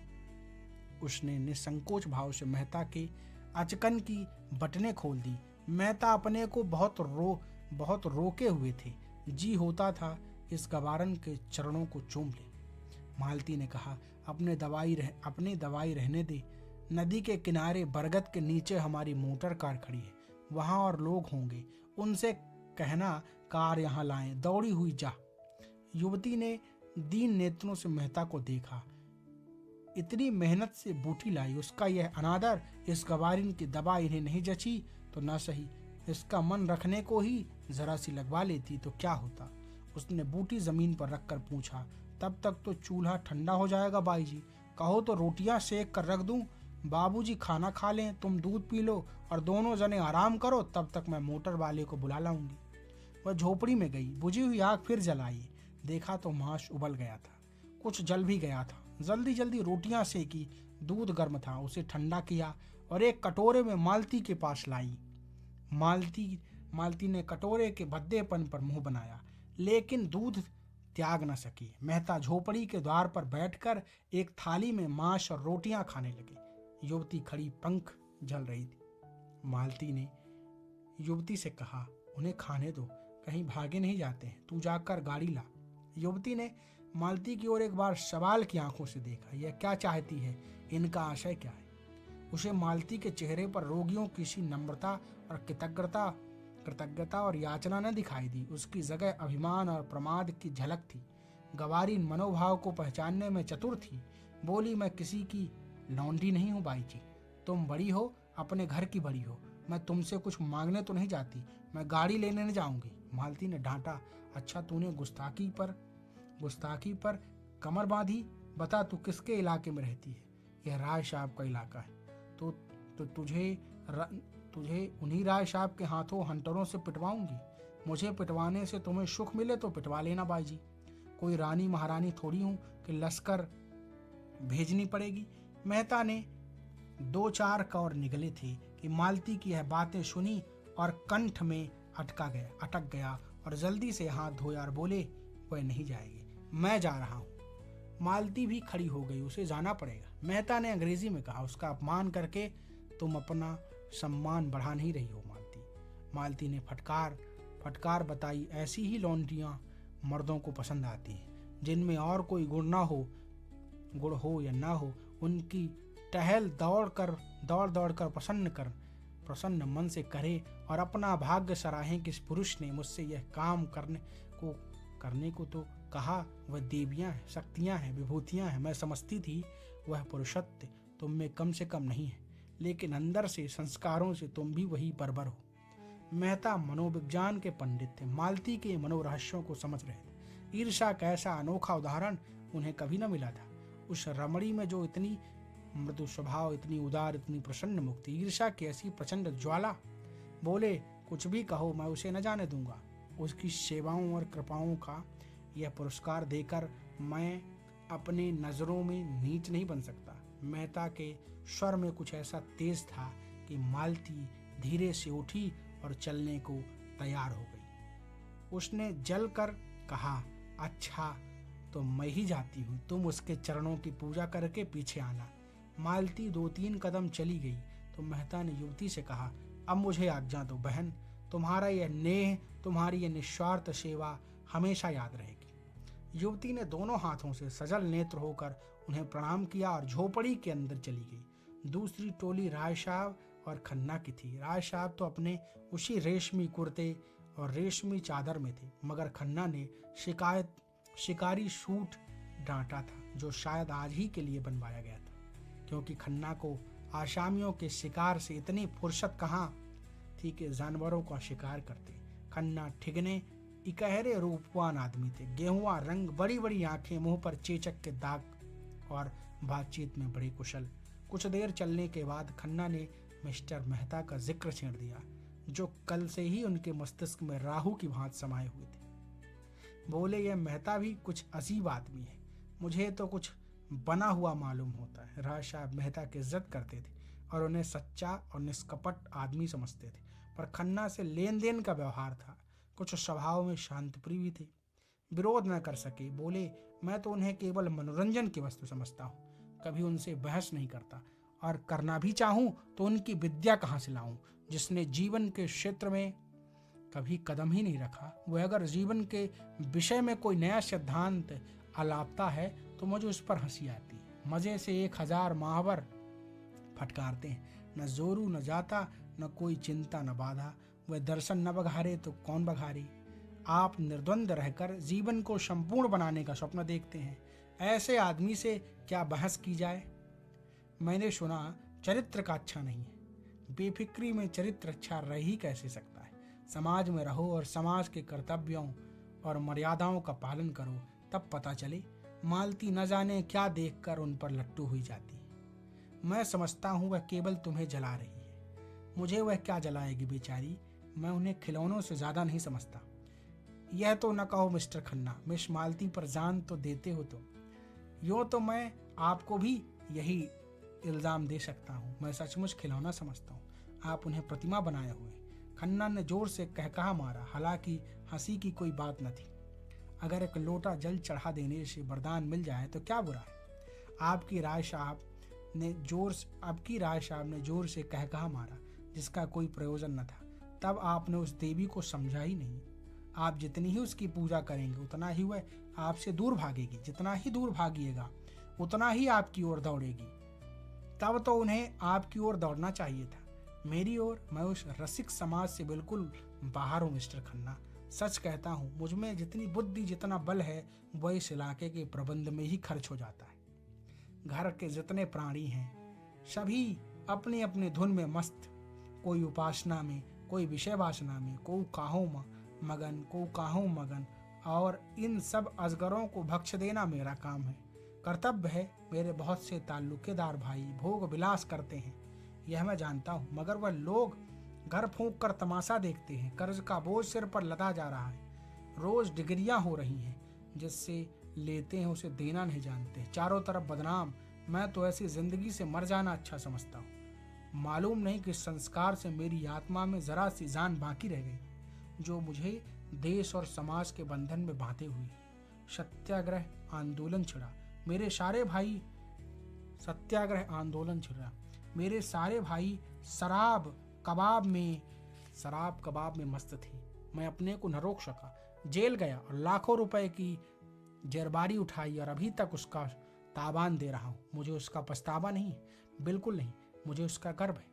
उसने निसंकोच भाव से मेहता के अचकन की बटनें खोल दी। मेहता अपने को बहुत रोके हुए थे। जी होता था इस गवारन के चरणों को चूम ले। मालती ने कहा, अपने दवाई रहने दे। नदी के किनारे बरगद के नीचे हमारी मोटर कार खड़ी है, वहां और लोग होंगे, उनसे कहना कार यहाँ लाएं। दौड़ी हुई जा। युवती ने दीन नेत्रों से मेहता को देखा। इतनी मेहनत से बूटी लाई, उसका यह अनादर, इस गवारिन की दवा इन्हें नहीं जची तो न सही, इसका मन रखने को ही जरा सी लगवा लेती तो क्या होता। उसने बूटी जमीन पर रखकर पूछा, तब तक तो चूल्हा ठंडा हो जाएगा बाई जी, कहो तो रोटियां सेक कर रख दूं। बाबूजी खाना खा लें, तुम दूध पी लो और दोनों जने आराम करो, तब तक मैं मोटर वाले को बुला लाऊंगी। वह झोपड़ी में गई, बुझी हुई आग फिर जलाई। देखा तो मांस उबल गया था, कुछ जल भी गया था। जल्दी जल्दी रोटियां सेकी, दूध गर्म था, उसे ठंडा किया और एक कटोरे में मालती के पास लाई। मालती ने कटोरे के भद्देपन पर मुंह बनाया, लेकिन दूध त्याग न सकी। मेहता झोपड़ी के द्वार पर बैठकर एक थाली में मांस और रोटियां खाने लगे। युवती खड़ी पंख जल रही थी। मालती ने युवती से कहा, उन्हें खाने दो, कहीं भागे नहीं जाते हैं, तू जाकर गाड़ी ला। युवती ने मालती की ओर एक बार सवाल की आंखों से देखा। यह क्या चाहती है, इनका आशय क्या है? उसे मालती के चेहरे पर रोगियों की सी नम्रता और कृतज्ञता और याचना न दिखाई दी। उसकी जगह अभिमान और प्रमाद की झलक थी। गवारी मनोभाव को पहचानने में चतुर थी। बोली, मैं किसी की लौंडी नहीं हूँ बाई जी, तुम बड़ी हो, अपने घर की बड़ी हो, मैं तुमसे कुछ मांगने तो नहीं जाती, मैं गाड़ी लेने न जाऊंगी। मालती ने डांटा, अच्छा तूने गुस्ताखी पर कमर बांधी, बता तू किसके इलाके में रहती है? यह राय साहब का इलाका है, तो तुझे उन्हीं राय साहब के हाथों हंटरों से पिटवाऊंगी। मुझे पिटवाने से तुम्हें सुख मिले तो पिटवा लेना बाई जी, कोई रानी महारानी थोड़ी हूं कि लश्कर भेजनी पड़ेगी। मेहता ने 2-4 कौर निगले थे कि मालती की यह बातें सुनी और कंठ में अटक गया और जल्दी से हाथ धोया और बोले, वह नहीं जाएगी, मैं जा रहा हूँ। मालती भी खड़ी हो गई, उसे जाना पड़ेगा। मेहता ने अंग्रेजी में कहा, उसका अपमान करके तुम अपना सम्मान बढ़ा नहीं रही हो मालती। मालती ने फटकार बताई, ऐसी ही लौंडियां मर्दों को पसंद आती हैं, जिनमें और कोई गुण हो या ना हो, उनकी टहल दौड़ दौड़ कर प्रसन्न मन से करे और अपना भाग्य सराहे कि इस पुरुष ने मुझसे यह काम करने को तो कहा। वह देवियां हैं, शक्तियां हैं, विभूतियां हैं। मैं समझती थी वह पुरुषत्व तुम में कम से कम नहीं है, लेकिन अंदर से, संस्कारों से तुम भी वही बर्बर हो। मेहता मनोविज्ञान के पंडित थे, मालती के मनोरहस्यों को समझ रहे थे। ईर्ष्या का ऐसा अनोखा उदाहरण उन्हें कभी न मिला था। उस रमणी में जो इतनी मृदु स्वभाव, इतनी उदार, इतनी प्रसन्न मुक्ति, ईर्ष्या की ऐसी प्रचंड ज्वाला। बोले, कुछ भी कहो, मैं उसे न जाने दूंगा। उसकी सेवाओं और कृपाओं का यह पुरस्कार देकर मैं अपने नजरों में नीच नहीं बन सकता। मेहता के स्वर में कुछ ऐसा तेज था कि मालती धीरे से उठी और चलने को तैयार हो गई। उसने जल कर कहा, अच्छा तो मैं ही जाती हूँ, तुम उसके चरणों की पूजा करके पीछे आना। मालती 2-3 कदम चली गई तो मेहता ने युवती से कहा, अब मुझे आज्ञा दो बहन, तुम्हारा यह नेह, तुम्हारी यह निस्वार्थ सेवा हमेशा याद रहेगी। युवती ने दोनों हाथों से सजल नेत्र होकर उन्हें प्रणाम किया और झोपड़ी के अंदर चली गई। दूसरी टोली राय साहब और खन्ना की थी। राय साहब तो अपने उसी रेशमी कुर्ते और रेशमी चादर में थे, मगर खन्ना ने शिकारी सूट डांटा था, जो शायद आज ही के लिए बनवाया गया था, क्योंकि खन्ना को आसामियों के शिकार से इतनी फुर्सत कहाँ थी कि जानवरों का शिकार करते। खन्ना ठिगने इकहरे रूपवान आदमी थे, गेहुआ रंग, बड़ी बड़ी आंखें, मुंह पर चेचक के दाग और बातचीत में बड़े कुशल। कुछ देर चलने के बाद खन्ना ने मिस्टर मेहता का जिक्र छेड़ दिया, जो कल से ही उनके मस्तिष्क में राहु की भांति समाये हुए थे। बोले, यह मेहता भी कुछ अजीब आदमी है, मुझे तो कुछ बना हुआ मालूम होता है। राय साहब मेहता की इज्जत करते थे और उन्हें सच्चा और निष्कपट आदमी समझते थे, पर खन्ना से लेन देन का व्यवहार था। कुछ स्वभाव में शांतप्रिय भी थे, विरोध न कर सके। बोले, मैं तो उन्हें केवल मनोरंजन की वस्तु समझता हूँ, कभी उनसे बहस नहीं करता, और करना भी चाहूँ तो उनकी विद्या कहाँ से लाऊं, जिसने जीवन के क्षेत्र में कभी कदम ही नहीं रखा। वह अगर जीवन के विषय में कोई नया सिद्धांत अलापता है तो मुझे उस पर हंसी आती है। मजे से 1000 महावर फटकारते हैं, न जोरू न जाता, न कोई चिंता न बाधा। वह दर्शन न बघारे तो कौन बघारे। आप निर्द्वंद रहकर जीवन को संपूर्ण बनाने का स्वप्न देखते हैं, ऐसे आदमी से क्या बहस की जाए। मैंने सुना चरित्र का अच्छा नहीं है। बेफिक्री में चरित्र अच्छा रह ही कैसे सकता है। समाज में रहो और समाज के कर्तव्यों और मर्यादाओं का पालन करो, तब पता चले। मालती न जाने क्या देखकर उन पर लट्टू हुई जाती है। मैं समझता हूँ वह केवल तुम्हें जला रही है, मुझे वह क्या जलाएगी बेचारी। मैं उन्हें खिलौनों से ज्यादा नहीं समझता। यह तो न कहो मिस्टर खन्ना, मिस मालती पर जान तो देते हो तुम। यूँ तो मैं आपको भी यही इल्जाम दे सकता हूँ, मैं सचमुच खिलौना समझता हूँ। आप उन्हें प्रतिमा बनाए हुए। खन्ना ने जोर से कहकहा मारा, हालांकि हंसी की कोई बात न थी। अगर एक लोटा जल चढ़ा देने से वरदान मिल जाए तो क्या बुरा है। आपकी राय साहब ने जोर से कहकहा मारा, जिसका कोई प्रयोजन न था। तब आपने उस देवी को समझा ही नहीं। आप जितनी ही उसकी पूजा करेंगे उतना ही वह आपसे दूर भागेगी, जितना ही दूर भागिएगा उतना ही आपकी ओर दौड़ेगी। तब तो उन्हें आपकी ओर दौड़ना चाहिए था, मेरी ओर। मैं उस रसिक समाज से बिल्कुल बाहर हूँ मिस्टर खन्ना। सच कहता हूँ, मुझमें जितनी बुद्धि, जितना बल है, वह इस इलाके के प्रबंध में ही खर्च हो जाता है। घर के जितने प्राणी हैं सभी अपने अपने धुन में मस्त, कोई उपासना में, कोई विषय वासना में, कोई काहों मगन, और इन सब अजगरों को भक्ष देना मेरा काम है, कर्तव्य है। मेरे बहुत से ताल्लुकेदार भाई भोग विलास करते हैं, यह मैं जानता हूँ, मगर वह लोग घर फूंक कर तमाशा देखते हैं। कर्ज का बोझ सिर पर लदा जा रहा है, रोज डिग्रियां हो रही हैं, जिससे लेते हैं उसे देना नहीं जानते, चारों तरफ बदनाम। मैं तो ऐसी जिंदगी से मर जाना अच्छा समझता हूँ। मालूम नहीं किस संस्कार से मेरी आत्मा में जरा सी जान बाकी रह गई, जो मुझे देश और समाज के बंधन में बांधे हुई। सत्याग्रह आंदोलन छिड़ा, मेरे सारे भाई शराब कबाब में मस्त थे। मैं अपने को न रोक सका, जेल गया और लाखों रुपए की जेरबारी उठाई, और अभी तक उसका ताबान दे रहा हूँ। मुझे उसका पछतावा नहीं, बिल्कुल नहीं, मुझे उसका गर्व है।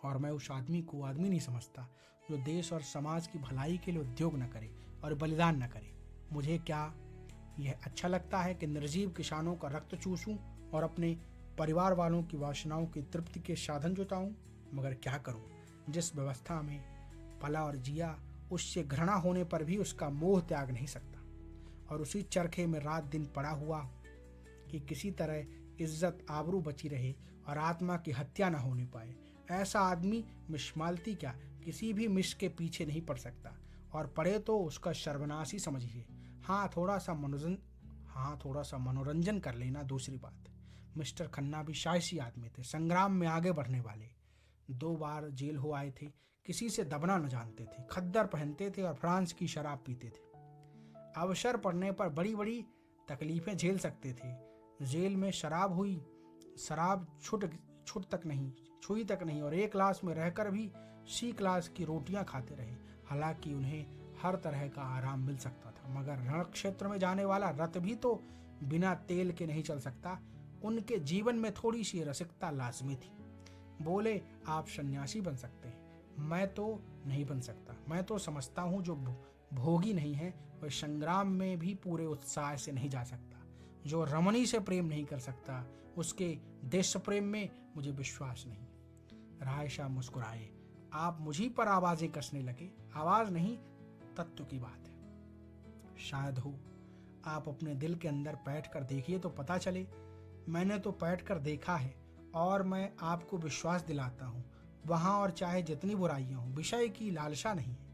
और मैं उस आदमी को आदमी नहीं समझता जो देश और समाज की भलाई के लिए उद्योग न करे और बलिदान न करे। मुझे क्या यह अच्छा लगता है कि निर्जीव किसानों का रक्त चूसूं और अपने परिवार वालों की वासनाओं की तृप्ति के साधन जुटाऊं? मगर क्या करूं, जिस व्यवस्था में पला और जिया, उससे घृणा होने पर भी उसका मोह त्याग नहीं सकता। और उसी चरखे में रात दिन पड़ा हुआ कि किसी तरह इज्जत आबरू बची रहे और आत्मा की हत्या न होने पाए। ऐसा आदमी मिशमालती क्या किसी भी मिश के पीछे नहीं पड़ सकता, और पड़े तो उसका सर्वनाश ही समझिए। हाँ, थोड़ा सा मनोरंजन कर लेना दूसरी बात। मिस्टर खन्ना भी साहसी आदमी थे, संग्राम में आगे बढ़ने वाले। 2 बार जेल हो आए थे, किसी से दबना न जानते थे, खद्दर पहनते थे और फ्रांस की शराब पीते थे। अवसर पड़ने पर बड़ी बड़ी तकलीफें झेल सकते थे। जेल में शराब छुई तक नहीं, और A क्लास में रहकर भी C क्लास की रोटियां खाते रहे। हालांकि उन्हें हर तरह का आराम मिल सकता था, मगर रण क्षेत्र में जाने वाला रथ भी तो बिना तेल के नहीं चल सकता। उनके जीवन में थोड़ी सी रसिकता लाजमी थी। बोले, आप सन्यासी बन सकते हैं, मैं तो नहीं बन सकता। मैं तो समझता हूँ जो भोगी नहीं है वह संग्राम में भी पूरे उत्साह से नहीं जा सकता। जो रमणी से प्रेम नहीं कर सकता उसके देश प्रेम में मुझे विश्वास नहीं। राय साहब मुस्कुराए। आप मुझी पर आवाजें कसने लगे। आवाज नहीं, तत्व की बात है। शायद हो। आप अपने दिल के अंदर बैठ कर देखिए तो पता चले। मैंने तो बैठ कर देखा है, और मैं आपको विश्वास दिलाता हूँ, वहां और चाहे जितनी बुराइयां हों, विषय की लालसा नहीं है।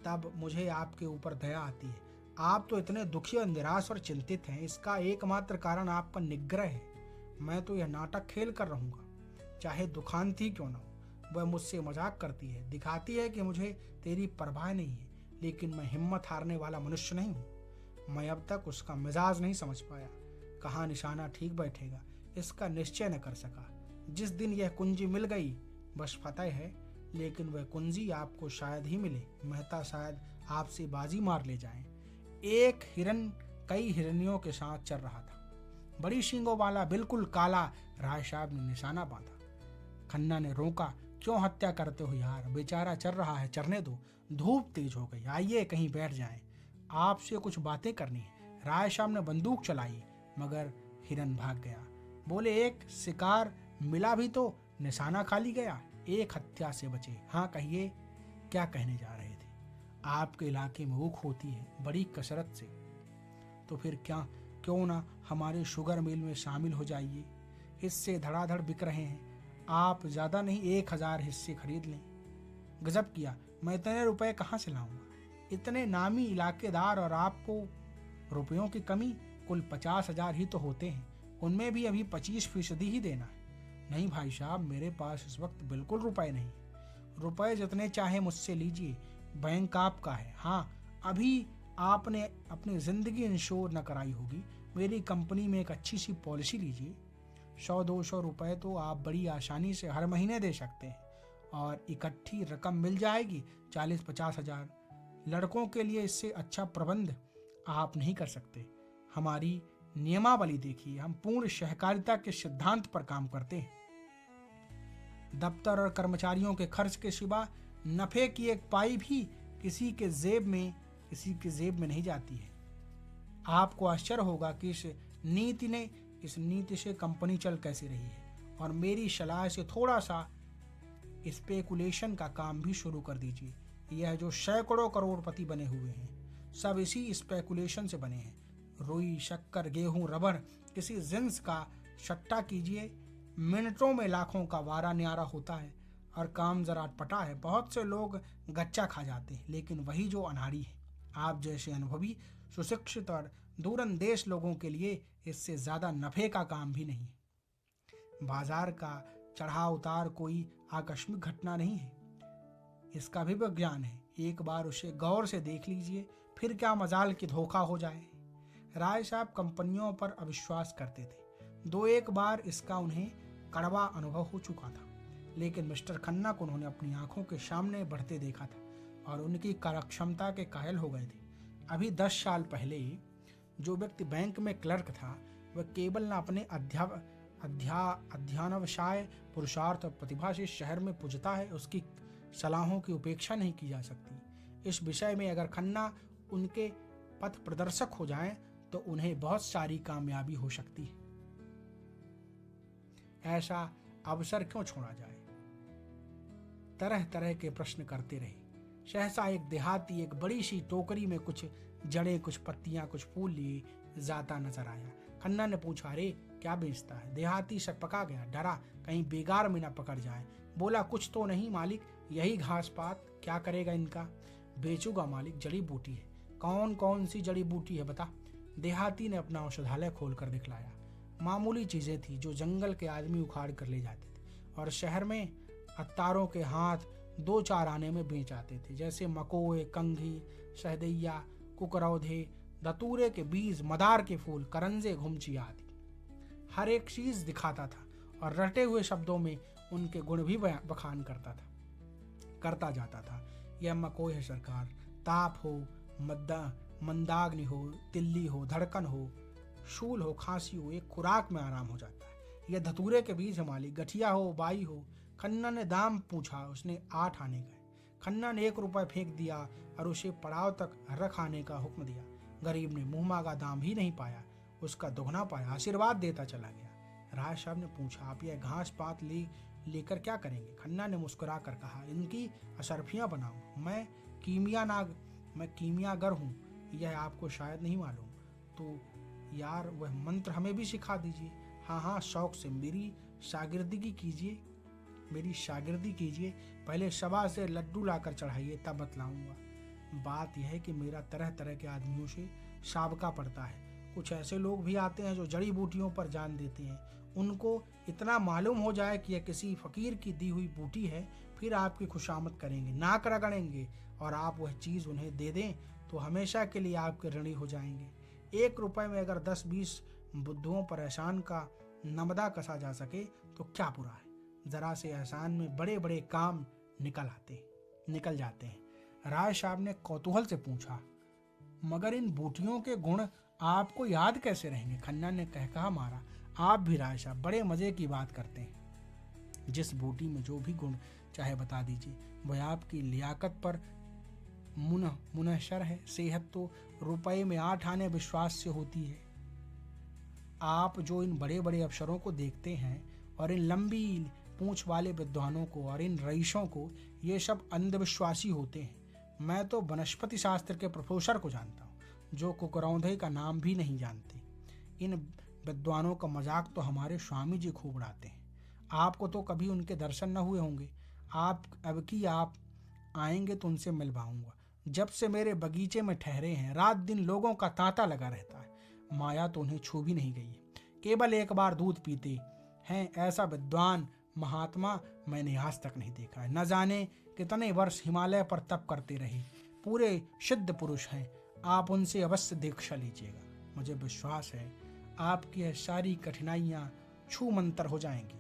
तब मुझे आपके ऊपर दया आती है। आप तो इतने दुखी और निराश और चिंतित हैं, इसका एकमात्र कारण आपका निग्रह है। मैं तो यह नाटक खेल कर रहूंगा, चाहे दुखांती क्यों ना हो। वह मुझसे मजाक करती है, दिखाती है कि मुझे तेरी परवाह नहीं है, लेकिन मैं हिम्मत हारने वाला मनुष्य नहीं हूँ। मैं अब तक उसका मिजाज नहीं समझ पाया, कहाँ निशाना ठीक बैठेगा इसका निश्चय न कर सका। जिस दिन यह कुंजी मिल गई बस फतेह है, लेकिन वह कुंजी आपको शायद ही मिले। मेहता शायद आपसे बाजी मार ले जाएं। एक हिरन कई हिरनियों के साथ चल रहा था, बड़ी सींगों वाला, बिल्कुल काला। राय साहब ने निशाना बांधा। खन्ना ने रोका, क्यों हत्या करते हो यार, बेचारा चल रहा है, चरने दो। धूप तेज हो गई, आइए कहीं बैठ जाएं, आपसे कुछ बातें करनी है। राय साहब ने बंदूक चलाई, मगर हिरन भाग गया। बोले, एक शिकार मिला भी तो निशाना खाली गया, एक हत्या से बचे। हाँ कहिए, क्या कहने जा रहे थे? आपके इलाके में ऊख होती है बड़ी कसरत से, तो फिर क्यों ना हमारे शुगर मिल में शामिल हो जाइए। हिस्से धड़ाधड़ बिक रहे हैं, आप ज़्यादा नहीं 1000 हिस्से खरीद लें। गजब किया, मैं इतने रुपए कहाँ से लाऊंगा? इतने नामी इलाकेदार और आपको रुपयों की कमी। कुल 50,000 ही तो होते हैं, उनमें भी अभी 25% ही देना है। नहीं भाई साहब, मेरे पास इस वक्त बिल्कुल रुपए नहीं। रुपए जितने चाहे मुझसे लीजिए, बैंक आपका है। हाँ, अभी आपने अपनी जिंदगी इंश्योर न कराई होगी, मेरी कंपनी में एक अच्छी सी पॉलिसी लीजिए। 100-200 रुपए तो आप बड़ी आसानी से हर महीने दे सकते हैं, और इकट्ठी रकम मिल जाएगी 40-50 हजार। लड़कों के लिए इससे अच्छा प्रबंध आप नहीं कर सकते। हमारी नियमावली देखिए, हम पूर्ण सहकारिता के सिद्धांत पर काम करते हैं। दफ्तर और कर्मचारियों के खर्च के सिवा नफे की एक पाई भी किसी के जेब में नहीं जाती है। आपको आश्चर्य होगा कि इस नीति से कंपनी चल कैसे रही है, और मेरी सलाह से थोड़ा सा स्पेकुलेशन का काम भी शुरू कर दीजिए। यह जो सैकड़ों करोड़पति बने हुए हैं, सब इसी स्पेकुलेशन से बने हैं। रुई, शक्कर, गेहूं, रबर, किसी जिन्स का सट्टा कीजिए, मिनटों में लाखों का वारा न्यारा होता है, और काम जरा अटपटा है। बहुत से लोग गच्चा खा जाते हैं, लेकिन वही जो अनाड़ी है, आप जैसे अनुभवी, सुशिक्षित और दूरंदेश लोगों के लिए इससे ज्यादा नफे का काम भी नहीं है। बाजार का चढ़ाव उतार कोई आकस्मिक घटना नहीं है, इसका भी विज्ञान है। एक बार उसे गौर से देख लीजिए, फिर क्या मजाल कि धोखा हो जाए। राय साहब कंपनियों पर अविश्वास करते थे। 2-1 बार इसका उन्हें कड़वा अनुभव हो चुका था, लेकिन मिस्टर खन्ना को उन्होंने अपनी आंखों के सामने बढ़ते देखा था, और उनकी कार्यक्षमता के कायल हो गए थे। अभी 10 साल पहले जो व्यक्ति बैंक में क्लर्क था, वह केवल न अपने अध्ययनवशाय पुरुषार्थ और प्रतिभा से शहर में पुजता है, उसकी सलाहों की उपेक्षा नहीं की जा सकती। इस विषय में अगर खन्ना उनके पथ प्रदर्शक हो जाएं, तो उन्हें बहुत सारी कामयाबी हो सकती है। ऐसा अवसर क्यों छोड़ा जाए? तरह तरह के प्रश्न करते रहे, सहसा एक देहाती एक बड़ी सी टोकरी में कुछ जड़ें, कुछ पत्तियां, कुछ फूल लिए जाता नजर आया। खन्ना ने पूछा, अरे क्या बेचता है? देहाती सकपका गया, डरा कहीं बेगार में न पकड़ जाए। बोला, कुछ तो नहीं मालिक, यही घास पात। क्या करेगा इनका? बेचूंगा मालिक, जड़ी बूटी है। कौन कौन सी जड़ी बूटी है बता? देहाती ने अपना औषधालय खोल कर दिखलाया। मामूली चीजें थी जो जंगल के आदमी उखाड़ कर ले जाते थे और शहर में अत्तारों के हाथ 2-4 आने में बेच आते थे, जैसे मकोए, कंघी, शहदैया, कुकरौधे, धतूरे के बीज, मदार के फूल, करंजे, घुमची आदि। हर एक चीज दिखाता था और रटे हुए शब्दों में उनके गुण भी बखान करता जाता था। यह मकोए है सरकार, ताप हो, मंदाग्नि हो, तिल्ली हो, धड़कन हो, शूल हो, खांसी हो, एक खुराक में आराम हो जाता है। यह धतूरे के बीज है मालिक, गठिया हो, बाई हो। खन्ना ने दाम पूछा, उसने 8 आने गए। खन्ना ने 1 रुपया फेंक दिया और उसे पड़ाव तक रख आने का हुक्म दिया। गरीब ने मुंह मांगा दाम ही नहीं पाया, उसका दोगुना पाया, आशीर्वाद देता चला गया। राय साहब ने पूछा, आप यह घास पात लेकर क्या करेंगे? खन्ना ने मुस्कुरा कर कहा, इनकी अशर्फियां बनाऊं। मैं कीमियागर हूँ, यह आपको शायद नहीं मालूम। तो यार वह मंत्र हमें भी सिखा दीजिए। हाँ, शौक से मेरी शागिर्दी कीजिए। पहले सभा से लड्डू लाकर चढ़ाइए, तब बतलाऊंगा। बात यह है कि मेरा तरह तरह के आदमियों से साबका पड़ता है। कुछ ऐसे लोग भी आते हैं जो जड़ी बूटियों पर जान देते हैं। उनको इतना मालूम हो जाए कि यह किसी फकीर की दी हुई बूटी है, फिर आपकी खुशामद करेंगे, नाक रगड़ेंगे, और आप वह चीज़ उन्हें दे दें तो हमेशा के लिए आपके ऋणी हो जाएंगे। 1 रुपए में अगर 10-20 बुद्धुओं पर एहसान का नमदा कसा जा सके तो क्या बुरा है। जरा से एहसान में बड़े बड़े काम निकल जाते हैं। राय साहब ने कौतूहल से पूछा, मगर इन बूटियों के गुण आपको याद कैसे रहेंगे? खन्ना ने कहा मारा, आप भी राय साहब बड़े मजे की बात करते हैं। जिस बूटी में जो भी गुण चाहे बता दीजिए, वह आपकी लियाकत पर मुनहसर है। सेहत तो रुपए में 8 आने विश्वास से होती है। आप जो इन बड़े बड़े अफसरों को देखते हैं और इन लंबी पूंछ वाले विद्वानों को और इन रईसों को, ये सब अंधविश्वासी होते हैं। मैं तो वनस्पति शास्त्र के प्रोफेसर को जानता हूँ जो कुकरौंधे का नाम भी नहीं जानते। इन विद्वानों का मजाक तो हमारे स्वामी जी खूब उड़ाते हैं। आपको तो कभी उनके दर्शन न हुए होंगे। आप आएंगे तो उनसे मिलवाऊंगा। जब से मेरे बगीचे में ठहरे हैं, रात दिन लोगों का तांता लगा रहता है। माया तो उन्हें छू भी नहीं गई है। केवल एक बार दूध पीते हैं, ऐसा विद्वान महात्मा मैंने आज तक नहीं देखा है। न जाने कितने वर्ष हिमालय पर तप करते रहे, पूरे सिद्ध पुरुष हैं। आप उनसे अवश्य दीक्षा लीजिएगा। मुझे विश्वास है आपकी यह सारी कठिनाइयां छू मंतर हो जाएंगी।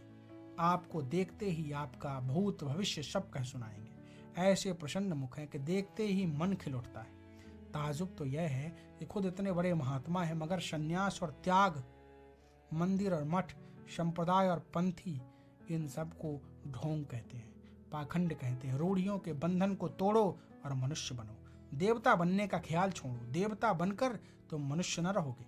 आपको देखते ही आपका भूत भविष्य सब कह सुनाएंगे। ऐसे प्रसन्न मुख हैं कि देखते ही मन खिल उठता है। ताजुब तो यह है कि खुद इतने बड़े महात्मा हैं, मगर संन्यास और त्याग, मंदिर और मठ, संप्रदाय और पंथी, इन सब को ढोंग कहते हैं, पाखंड कहते हैं। रूढ़ियों के बंधन को तोड़ो और मनुष्य बनो। देवता बनने का ख्याल छोड़ो, देवता बनकर तुम मनुष्य न रहोगे।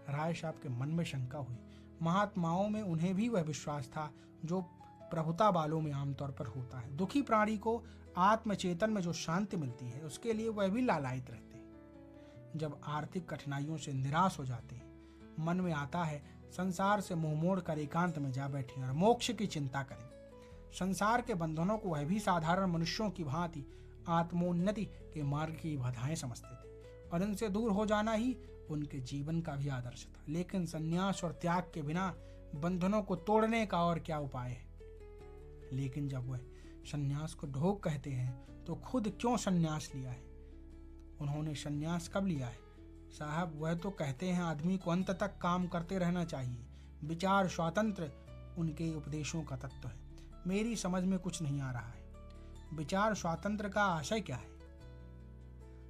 राय साहब के मन में शंका हुई। महात्माओं में उन्हें भी वह विश्वास था जो प्रभुता वालों में आमतौर पर होता है। दुखी प्राणी को आत्मचेतन में जो शांति मिलती है, उसके लिए वह भी लालायित रहते हैं। जब आर्थिक कठिनाइयों से निराश हो जाते हैं, मन में आता है संसार से मुंह मोड़ कर एकांत में जा बैठें और मोक्ष की चिंता करें। संसार के बंधनों को वह भी साधारण मनुष्यों की भांति आत्मोन्नति के मार्ग की बाधाएं समझते थे और इनसे दूर हो जाना ही उनके जीवन का भी आदर्श था। लेकिन संन्यास और त्याग के बिना बंधनों को तोड़ने का और क्या उपाय है? लेकिन जब वह संन्यास को ढोंग कहते हैं तो खुद क्यों संन्यास लिया है? उन्होंने संन्यास कब लिया है? साहब, वह तो कहते हैं आदमी को अंत तक काम करते रहना चाहिए। विचार स्वातंत्र उनके उपदेशों का तत्व है। मेरी समझ में कुछ नहीं आ रहा है। विचार स्वातंत्र का आशय क्या है?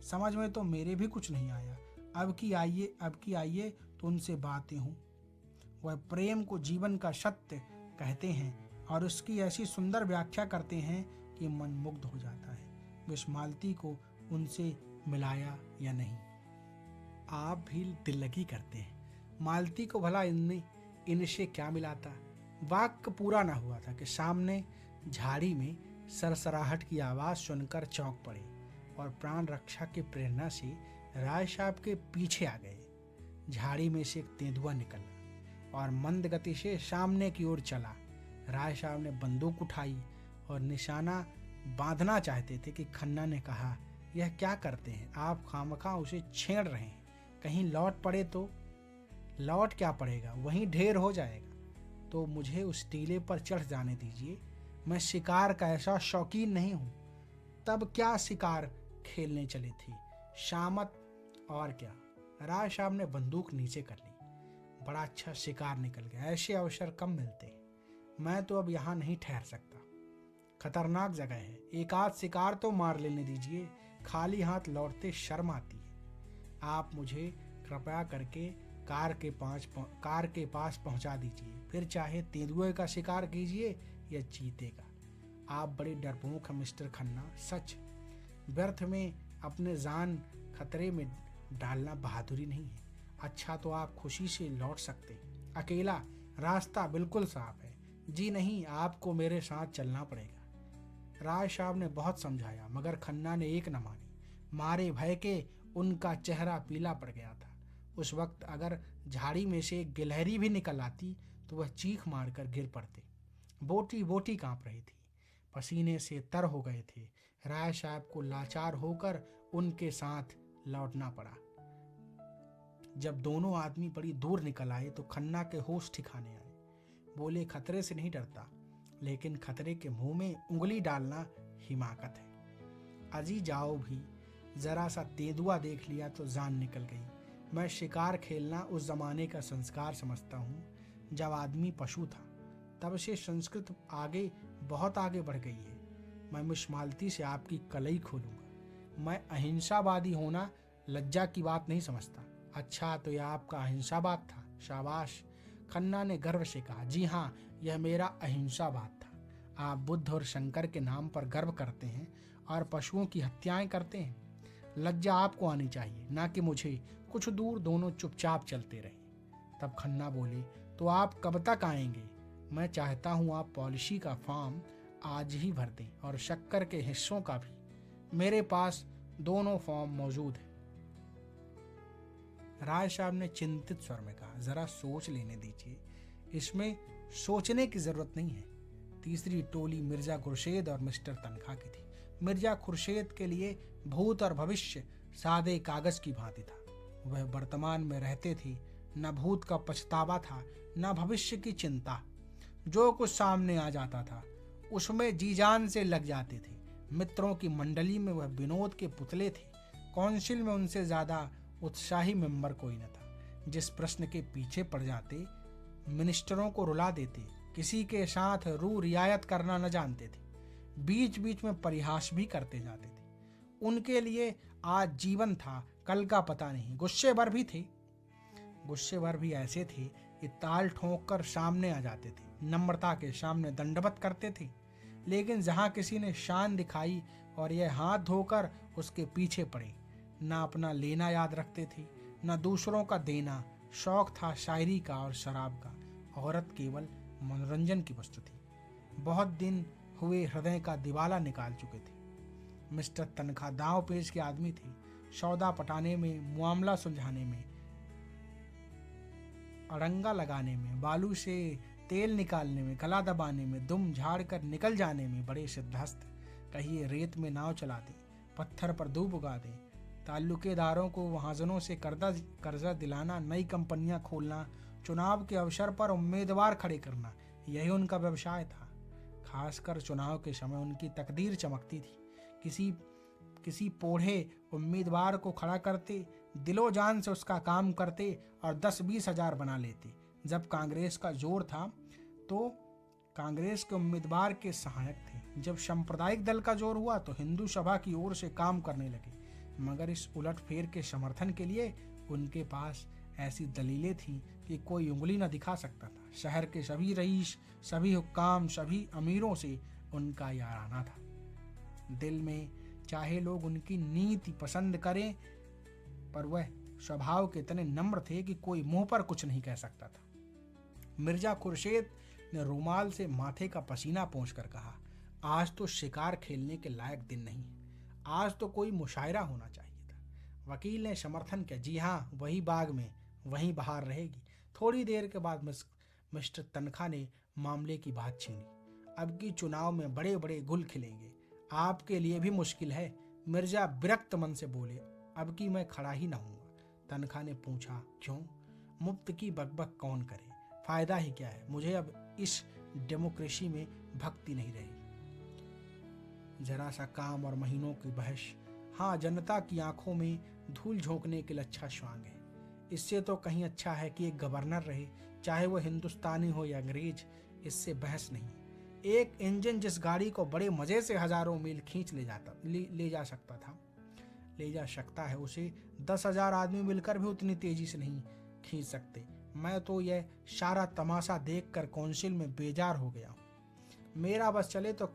समझ में तो मेरे भी कुछ नहीं आया। अब की आइए तो उनसे बातें हों। वह प्रेम को जीवन का सत्य कहते हैं और उसकी ऐसी सुंदर व्याख्या करते हैं कि मन मुग्ध हो जाता है। विष मालती को उनसे मिलाया या नहीं? आप भी दिल लगी करते हैं। मालती को भला इनसे क्या मिलाता? वाक्य पूरा ना हुआ था कि सामने झाड़ी में सरसराहट की आवाज़ सुनकर चौंक पड़े और प्राण रक्षा की प्रेरणा से राय साहब के पीछे आ गए। झाड़ी में से एक तेंदुआ निकला और मंद गति से सामने की ओर चला। राय साहब ने बंदूक उठाई और निशाना बांधना चाहते थे कि खन्ना ने कहा, यह क्या करते हैं आप, खामखा उसे छेड़ रहे हैं, कहीं लौट पड़े तो। लौट क्या पड़ेगा, वहीं ढेर हो जाएगा। तो मुझे उस टीले पर चढ़ जाने दीजिए, मैं शिकार का ऐसा शौकीन नहीं हूँ। तब क्या शिकार खेलने चली थी, शामत और क्या। राय साहब ने बंदूक नीचे कर ली। बड़ा अच्छा शिकार निकल गया, ऐसे अवसर कम मिलते हैं। मैं तो अब यहाँ नहीं ठहर सकता, खतरनाक जगह है, एक आध शिकार तो मार लेने दीजिए, खाली हाथ लौटते शर्म आती है। आप मुझे कृपया करके कार के पास पहुंचा दीजिए, फिर चाहे तेंदुए का शिकार कीजिए या चीते का। आप बड़े डरपोक हैं मिस्टर खन्ना, सच। व्यर्थ में अपने जान खतरे में डालना बहादुरी नहीं है। अच्छा तो आप खुशी से लौट सकते, अकेला, रास्ता बिल्कुल साफ है। जी नहीं, आपको मेरे साथ चलना पड़ेगा। राय साहब ने बहुत समझाया मगर खन्ना ने एक न मानी। मारे भय के उनका चेहरा पीला पड़ गया था। उस वक्त अगर झाड़ी में से एक गिलहरी भी निकल आती तो वह चीख मारकर गिर पड़ते। बोटी बोटी कांप रही थी, पसीने से तर हो गए थे। राय साहब को लाचार होकर उनके साथ लौटना पड़ा। जब दोनों आदमी बड़ी दूर निकल आए तो खन्ना के होश ठिकाने आए। बोले, खतरे से नहीं डरता, लेकिन खतरे के मुंह में उंगली डालना हिमाकत है। अजी जाओ भी, जरा सा तेंदुआ देख लिया तो जान निकल गई। मैं शिकार खेलना उस जमाने का संस्कार समझता हूँ जब आदमी पशु था। तब से संस्कृत आगे, बहुत आगे बढ़ गई है। मैं मिस मालती से आपकी कलई खोलूंगा। मैं अहिंसावादी होना लज्जा की बात नहीं समझता। अच्छा तो यह आपका अहिंसावाद था, शाबाश। खन्ना ने गर्व से कहा, जी हाँ, यह मेरा अहिंसावाद था। आप बुद्ध और शंकर के नाम पर गर्व करते हैं और पशुओं की हत्याएं करते हैं। लज्जा आपको आनी चाहिए, ना कि मुझे। कुछ दूर दोनों चुपचाप चलते रहे। तब खन्ना बोले, तो आप कब तक आएंगे? मैं चाहता हूँ आप पॉलिसी का फॉर्म आज ही भर दें और शक्कर के हिस्सों का भी। मेरे पास दोनों फॉर्म मौजूद हैं। राय साहब ने चिंतित स्वर में कहा, जरा सोच लेने दीजिए, इसमें सोचने की जरूरत नहीं है। तीसरी टोली मिर्जा खुर्शीद और मिस्टर तनखा की थी। मिर्जा खुर्शीद के लिए भूत और भविष्य सादे कागज की भांति था। वह वर्तमान में रहते थे, न भूत का पछतावा था न भविष्य की चिंता। जो कुछ सामने आ जाता था उसमें जी जान से लग जाते थे। मित्रों की मंडली में वह विनोद के पुतले थे। काउंसिल में उनसे ज्यादा उत्साही मेंबर कोई न था। जिस प्रश्न के पीछे पड़ जाते मिनिस्टरों को रुला देते, किसी के साथ रू रियायत करना न जानते थे, बीच बीच में परिहास भी करते जाते थे। उनके लिए आज जीवन था, कल का पता नहीं। गुस्से भर भी थे, गुस्से भर भी ऐसे थे कि ताल ठोंक कर सामने आ जाते थे, नम्रता के सामने दंडवत करते थे। लेकिन जहां किसी ने शान दिखाई और यह हाथ धोकर उसके पीछे पड़े, ना अपना लेना याद रखते थे न दूसरों का देना। शौक था शायरी का और शराब का, औरत केवल मनोरंजन की वस्तु थी। बहुत दिन हुए हृदय का दिवाला निकाल चुके थे। मिस्टर तनखा दांव पेच के आदमी थे। सौदा पटाने में, मामला सुलझाने में, अड़ंगा लगाने में, बालू से तेल निकालने में, गला दबाने में, दुम झाड़ कर निकल जाने में बड़े सिद्धहस्त। कहिए रेत में नाव चला दे, पत्थर पर दूब उगा दे, ताल्लुकेदारों को महाजनों से कर्जा दिलाना, नई कंपनियां खोलना, चुनाव के अवसर पर उम्मीदवार खड़े करना, यही उनका व्यवसाय था। खासकर चुनाव के समय उनकी तकदीर चमकती थी। किसी पोढ़े उम्मीदवार को खड़ा करते, दिलो जान से उसका काम करते और 10-20 हजार बना लेते। जब कांग्रेस का जोर था तो कांग्रेस के उम्मीदवार के सहायक थे। जब सांप्रदायिक दल का जोर हुआ तो हिंदू सभा की ओर से काम करने लगे। मगर इस उलटफेर के समर्थन के लिए उनके पास ऐसी दलीलें थीं कि कोई उंगली न दिखा सकता था। शहर के सभी रईस, सभी हुक्काम, सभी अमीरों से उनका याराना था। दिल में चाहे लोग उनकी नीति पसंद करें, पर वह स्वभाव के इतने नम्र थे कि कोई मुंह पर कुछ नहीं कह सकता था। मिर्जा खुर्शीद ने रुमाल से माथे का पसीना पोंछकर कहा, आज तो शिकार खेलने के लायक दिन नहीं है, आज तो कोई मुशायरा होना चाहिए था। वकील ने समर्थन किया, जी हाँ, वही बाग में वहीं बहार रहेगी। थोड़ी देर के बाद मिस्टर तनखा ने मामले की बात छीनी। अब की चुनाव में बड़े बड़े गुल खिलेंगे, आपके लिए भी मुश्किल है। मिर्जा विरक्त मन से बोले, अब की मैं खड़ा ही ना हूँगा। तनखा ने पूछा, क्यों? मुफ्त की बकबक कौन करे, फायदा ही क्या है? मुझे अब इस डेमोक्रेसी में भक्ति नहीं रही। जरा सा काम और महीनों की बहस, हाँ, जनता की आंखों में धूल झोंकने के लिए अच्छा स्वांग है। इससे तो कहीं अच्छा है कि एक गवर्नर रहे, चाहे वो हिंदुस्तानी हो या अंग्रेज, इससे बहस नहीं। एक इंजन जिस गाड़ी को बड़े मजे से हजारों मील खींच ले जा सकता है, उसे 10,000 आदमी मिलकर भी उतनी तेजी से नहीं खींच सकते। मैं तो यह सारा तमाशा देखकर काउंसिल में बेजार हो गया हूँ। मेरा बस चले तो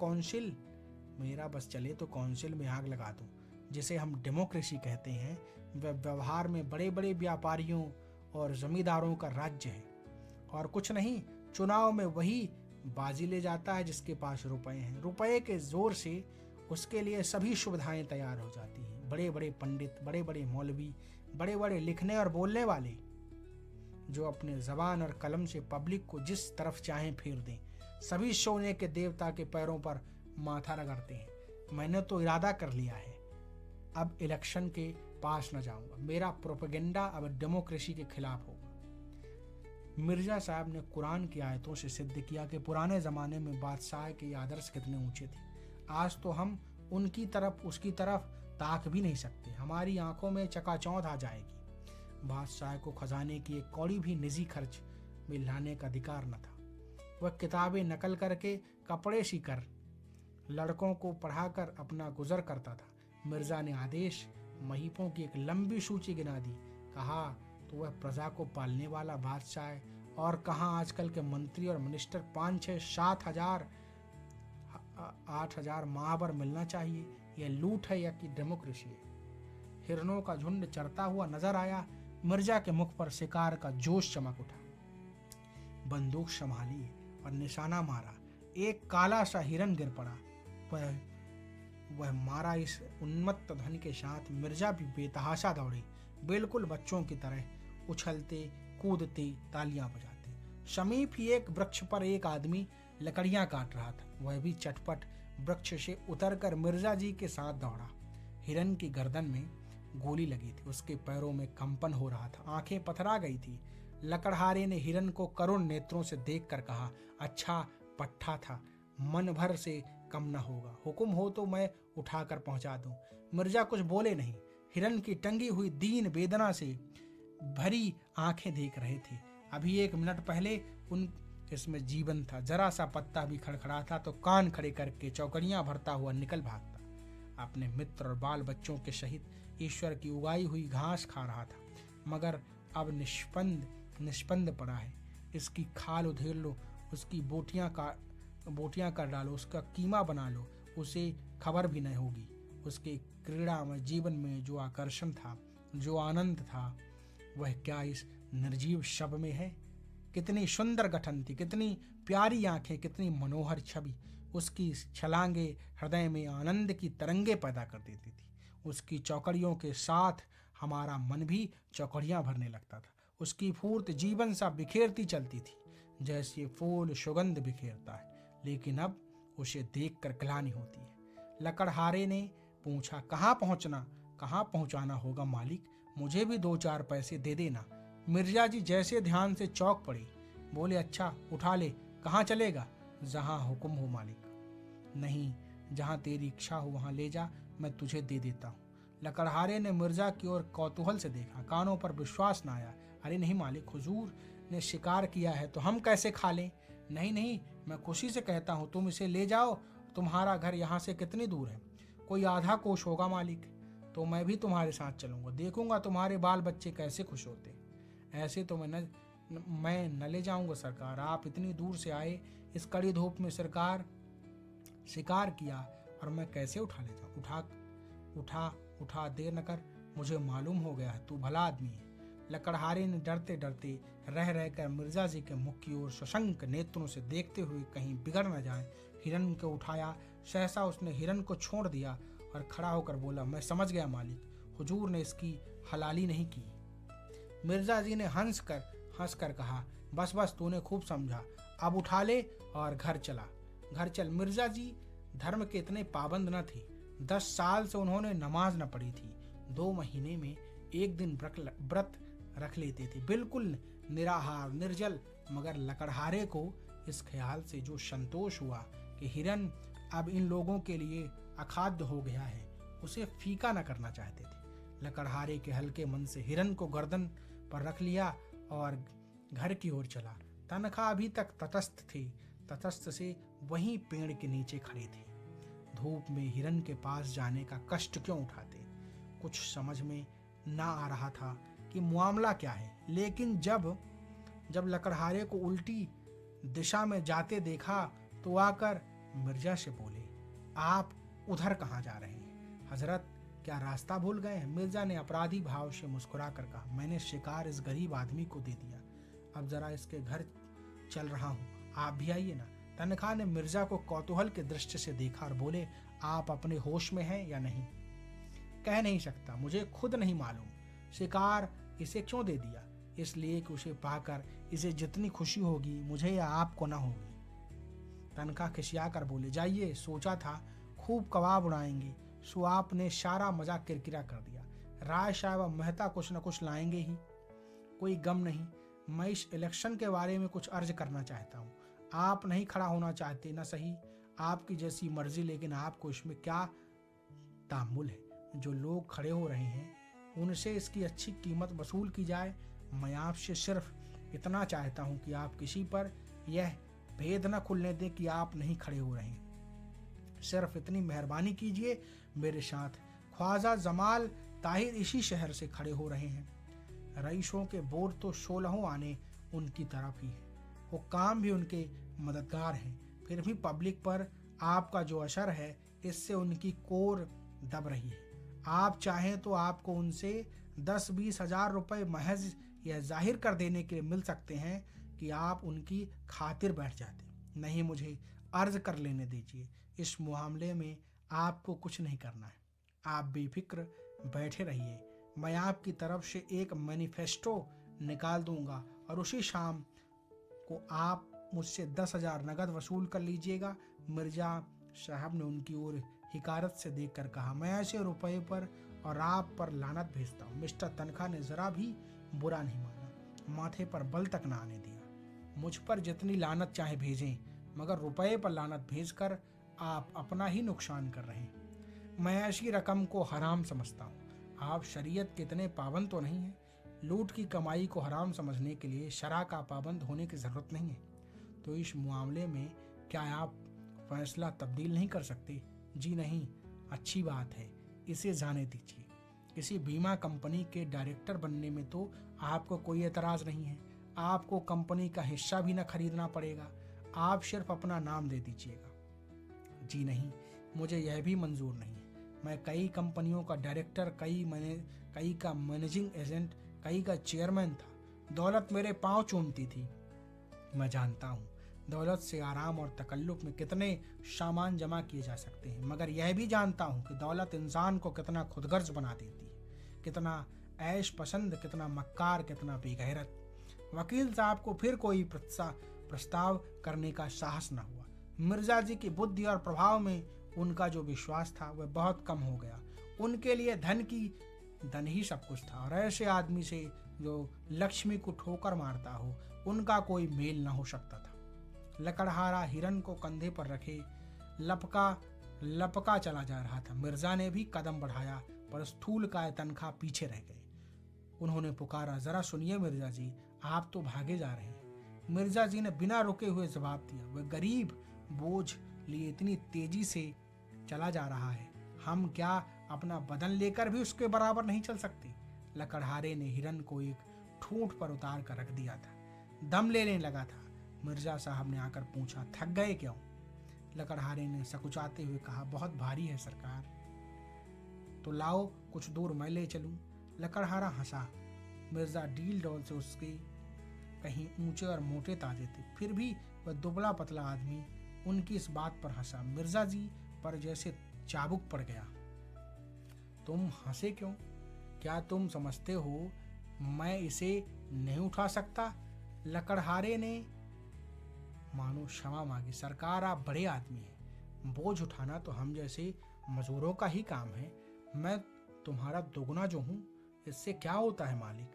काउंसिल में आग लगा दूं। जिसे हम डेमोक्रेसी कहते हैं, वह व्यवहार में बड़े बड़े व्यापारियों और जमींदारों का राज्य है और कुछ नहीं। चुनाव में वही बाजी ले जाता है जिसके पास रुपए हैं। रुपए के जोर से उसके लिए सभी सुविधाएं तैयार हो जाती हैं। बड़े बड़े पंडित, बड़े बड़े मौलवी, बड़े बड़े लिखने और बोलने वाले, जो अपने जबान और कलम से पब्लिक को जिस तरफ चाहें फेर दें, सभी सोने के देवता के पैरों पर माथा रगड़ते हैं। मैंने तो इरादा कर लिया है, अब इलेक्शन के पास न जाऊंगा। मेरा प्रोपेगेंडा अब डेमोक्रेसी के खिलाफ होगा। मिर्जा साहब ने कुरान की आयतों से सिद्ध किया कि पुराने जमाने में बादशाह के आदर्श कितने ऊंचे थे। आज तो हम उनकी तरफ उसकी तरफ ताक भी नहीं सकते, हमारी आंखों में चकाचौंध आ जाएगी। बादशाह को खजाने की एक कौड़ी भी निजी खर्च में लाने का अधिकार न था। वह किताबें नकल करके, कपड़े सीकर, लड़कों को पढ़ाकर अपना गुजर करता था। मिर्जा ने आदेश महीपों की एक लंबी सूची गिना दी। कहा, तो वह प्रजा को पालने वाला बादशाह है, और कहाँ आजकल के मंत्री और मिनिस्टर 5, 6, 7 हजार 8 हजार महावर मिलना चाहिए। यह लूट है या कि डेमोक्रेसी है? हिरनों का झुंड चरता हुआ नजर आया। मिर्जा के मुख पर शिकार का जोश चमक उठा। बंदूक संभाली और निशाना मारा। एक काला सा हिरन गिर पड़ा। वह मारा। इस उन्मत्त ध्वनि के साथ मिर्जा भी बेतहाशा दौड़े, बिल्कुल बच्चों की तरह उछलते कूदते, तालियां बजाते। समीप ही एक वृक्ष पर एक आदमी लकड़ियां काट रहा था। वह भी चटपट वृक्ष से उतरकर मिर्जा जी के साथ दौड़ा। हिरन की गर्दन में गोली लगी थी, उसके पैरों में कंपन हो रहा था, आंखें पथरा गई थी। लकड़हारे ने हिरन को करुण नेत्रों से देखकर कहा, अच्छा पट्ठा था, मन भर से कम न होगा। हुक्म हो तो मैं उठाकर पहुंचा दूं। मिर्जा कुछ बोले नहीं। हिरन की टंगी हुई दीन वेदना से भरी आंखें देख रहे थे। अभी 1 मिनट पहले उन इसमें जीवन था। जरा सा पत्ता भी खड़खड़ा था तो कान खड़े करके चौकड़ियां भरता हुआ निकल भागता। अपने मित्र और बाल बच्चों के सहित ईश्वर की उगाई हुई घास खा रहा था, मगर अब निष्पंद पड़ा है। इसकी खाल उधेड़ लो, उसकी बोटियां कर डालो, उसका कीमा बना लो, उसे खबर भी नहीं होगी। उसके क्रीड़ा में, जीवन में जो आकर्षण था, जो आनंद था, वह क्या इस निर्जीव शव में है? कितनी सुंदर गठन थी, कितनी प्यारी आंखें, कितनी मनोहर छवि। उसकी छलांगे हृदय में आनंद की तरंगे पैदा कर देती थी। उसकी चौकड़ियों के साथ हमारा मन भी चौकड़ियां भरने लगता था। उसकी फूर्त जीवन सा बिखेरती चलती थी, जैसे फूल सुगंध बिखेरता है। लेकिन अब उसे देखकर ग्लानि होती है। लकड़हारे ने पूछा, कहाँ पहुंचाना होगा मालिक? मुझे भी 2-4 पैसे दे देना। मिर्जा जी जैसे ध्यान से चौंक पड़े, बोले, अच्छा उठा ले, कहाँ चलेगा? जहाँ हुक्म हो मालिक। नहीं, जहाँ तेरी इच्छा हो वहाँ ले जा, मैं तुझे दे देता हूँ। लकड़हारे ने मिर्जा की ओर कौतूहल से देखा, कानों पर विश्वास न आया। अरे नहीं मालिक, हुजूर ने शिकार किया है तो हम कैसे खा लें? नहीं, मैं खुशी से कहता हूँ, तुम इसे ले जाओ। तुम्हारा घर यहाँ से कितनी दूर है? कोई आधा कोस होगा मालिक। तो मैं भी तुम्हारे साथ चलूंगा, देखूंगा तुम्हारे बाल बच्चे कैसे खुश होते। ऐसे तो मैं न ले जाऊंगा सरकार। आप इतनी दूर से आए, इस कड़ी धूप में शिकार किया, और मैं कैसे उठा ले जाऊं? उठा, देर न कर, मुझे मालूम हो गया है तू भला आदमी है। लकड़हारे ने डरते डरते रह रहकर मिर्जा जी के मुख की ओर सशंक नेत्रों से देखते हुए, कहीं बिगड़ न जाए हिरन को उठाया। सहसा उसने हिरन को छोड़ दिया और खड़ा होकर बोला, मैं समझ गया मालिक, हुजूर ने इसकी हलाली नहीं की। मिर्जा जी ने हंस कर कहा, बस बस तूने खूब समझा, अब उठा ले और घर चल। मिर्जा जी धर्म के इतने पाबंद न थे। 10 साल से उन्होंने नमाज न पढ़ी थी। 2 महीने में एक दिन व्रत रख लेते थे, बिल्कुल निराहार निर्जल। मगर लकड़हारे को इस ख्याल से जो संतोष हुआ कि हिरन अब इन लोगों के लिए अखाद्य हो गया है, उसे फीका न करना चाहते थे। लकड़हारे के हल्के मन से हिरन को गर्दन पर रख लिया और घर की ओर चला। तनखा अभी तक तटस्थ थे, तटस्थ से वहीं पेड़ के नीचे खड़े थे। धूप में हिरन के पास जाने का कष्ट क्यों उठाते, कुछ समझ में ना आ रहा था कि मामला क्या है। लेकिन जब लकड़हारे को उल्टी दिशा में जाते देखा तो आकर मिर्जा से बोले, आप उधर कहाँ जा रहे हैं हजरत, क्या रास्ता भूल गए हैं? मिर्जा ने अपराधी भाव से मुस्कुरा कर कहा, मैंने शिकार इस गरीब आदमी को दे दिया, अब जरा इसके घर चल रहा हूँ, आप भी आइए ना। तनखा ने मिर्जा को कौतूहल के दृष्टि से देखा और बोले, आप अपने होश में हैं या नहीं? कह नहीं सकता, मुझे खुद नहीं मालूम। शिकार इसे क्यों दे दिया? इसलिए कि उसे पाकर इसे जितनी खुशी होगी मुझे या आपको ना होगी। तनखा खिसिया कर बोले, जाइए, सोचा था खूब कबाब उड़ाएंगे, सो आपने सारा मजाक किरकिरा कर दिया। राय साहब अब मेहता कुछ न कुछ लाएंगे ही, कोई गम नहीं। मैं इस इलेक्शन के बारे में कुछ अर्ज करना चाहता हूँ। आप नहीं खड़ा होना चाहते ना सही, आपकी जैसी मर्जी, लेकिन आपको इसमें क्या तामुल है? जो लोग खड़े हो रहे हैं उनसे इसकी अच्छी कीमत वसूल की जाए। मैं आपसे सिर्फ इतना चाहता हूँ कि आप किसी पर यह भेद न खुलने दें कि आप नहीं खड़े हो रहे हैं। सिर्फ इतनी मेहरबानी कीजिए मेरे साथ। ख्वाजा जमाल ताहिर इसी शहर से खड़े हो रहे हैं। रईसों के वोट तो 16 आने उनकी तरफ ही है, वो काम भी उनके मददगार हैं। फिर भी पब्लिक पर आपका जो असर है, इससे उनकी कोर दब रही है। आप चाहें तो आपको उनसे 10-20 हजार रुपए महज यह जाहिर कर देने के लिए मिल सकते हैं कि आप उनकी खातिर बैठ जाते। नहीं, मुझे अर्ज कर लेने दीजिए। इस मामले में आपको कुछ नहीं करना है, आप बेफिक्र बैठे रहिए। मैं आपकी तरफ से एक मैनिफेस्टो निकाल दूंगा और उसी शाम को आप मुझसे 10,000 नगद वसूल कर लीजिएगा। मिर्जा साहब ने उनकी ओर हिकारत से देखकर कहा, मैं ऐसे रुपए पर और आप पर लानत भेजता हूँ। मिस्टर तनखा ने जरा भी बुरा नहीं माना, माथे पर बल तक न आने दिया। मुझ पर जितनी लानत चाहे भेजें, मगर रुपए पर लानत भेजकर आप अपना ही नुकसान कर रहे हैं। मैं ऐसी रकम को हराम समझता हूँ। आप शरीयत के इतने पाबंद तो नहीं हैं। लूट की कमाई को हराम समझने के लिए शरअ का पाबंद होने की ज़रूरत नहीं है। तो इस मामले में क्या आप फैसला तब्दील नहीं कर सकते? जी नहीं, अच्छी बात है, इसे जाने दीजिए। किसी बीमा कंपनी के डायरेक्टर बनने में तो आपको कोई एतराज़ नहीं है। आपको कंपनी का हिस्सा भी न खरीदना पड़ेगा, आप सिर्फ अपना नाम दे दीजिएगा। जी नहीं, मुझे यह भी मंजूर नहीं है। मैं कई कंपनियों का डायरेक्टर, कई का मैनेजिंग एजेंट, कई का चेयरमैन था। दौलत मेरे पांव चूमती थी। मैं जानता हूँ दौलत से आराम और तकल्लुफ में कितने सामान जमा किए जा सकते हैं, मगर यह भी जानता हूँ कि दौलत इंसान को कितना खुदगर्ज बना देती है, कितना ऐश पसंद, कितना मक्कार, कितना बेगैरत। वकील साहब को फिर कोई प्रस्ताव करने का साहस न हुआ। मिर्जा जी की बुद्धि और प्रभाव में उनका जो विश्वास था वह बहुत कम हो गया। उनके लिए धन ही सब कुछ था, और ऐसे आदमी से जो लक्ष्मी को ठोकर मारता हो, उनका कोई मेल न हो सकता था। लकड़हारा हिरन को कंधे पर रखे लपका चला जा रहा था। मिर्जा ने भी कदम बढ़ाया, पर स्थूल काय तनखा पीछे रह गए। उन्होंने पुकारा, जरा सुनिए मिर्जा जी, आप तो भागे जा रहे हैं। मिर्जा जी ने बिना रुके हुए जवाब दिया, वह गरीब बोझ लिए इतनी तेजी से चला जा रहा है, हम क्या अपना बदन लेकर भी उसके बराबर नहीं चल सकते? लकड़हारे ने हिरन को एक ठूंठ पर उतार कर रख दिया था, दम लेने लगा था। मिर्जा साहब ने आकर पूछा, थक गए क्यों? लकड़हारे ने सकुचाते हुए कहा, बहुत भारी है सरकार। तो लाओ कुछ दूर मैं ले चलूं। लकड़हारा हंसा। मिर्जा डील डॉल से उसके कहीं ऊंचे और मोटे ताजे थे, फिर भी वह दुबला पतला आदमी उनकी इस बात पर हंसा। मिर्जा जी पर जैसे चाबुक पड़ गया। तुम हंसे क्यों? क्या तुम समझते हो मैं इसे नहीं उठा सकता? लकड़हारे ने मानो क्षमा मांगी। सरकार, आप बड़े आदमी हैं, बोझ उठाना तो हम जैसे मजदूरों का ही काम है। मैं तुम्हारा दोगुना जो हूँ, इससे क्या होता है मालिक?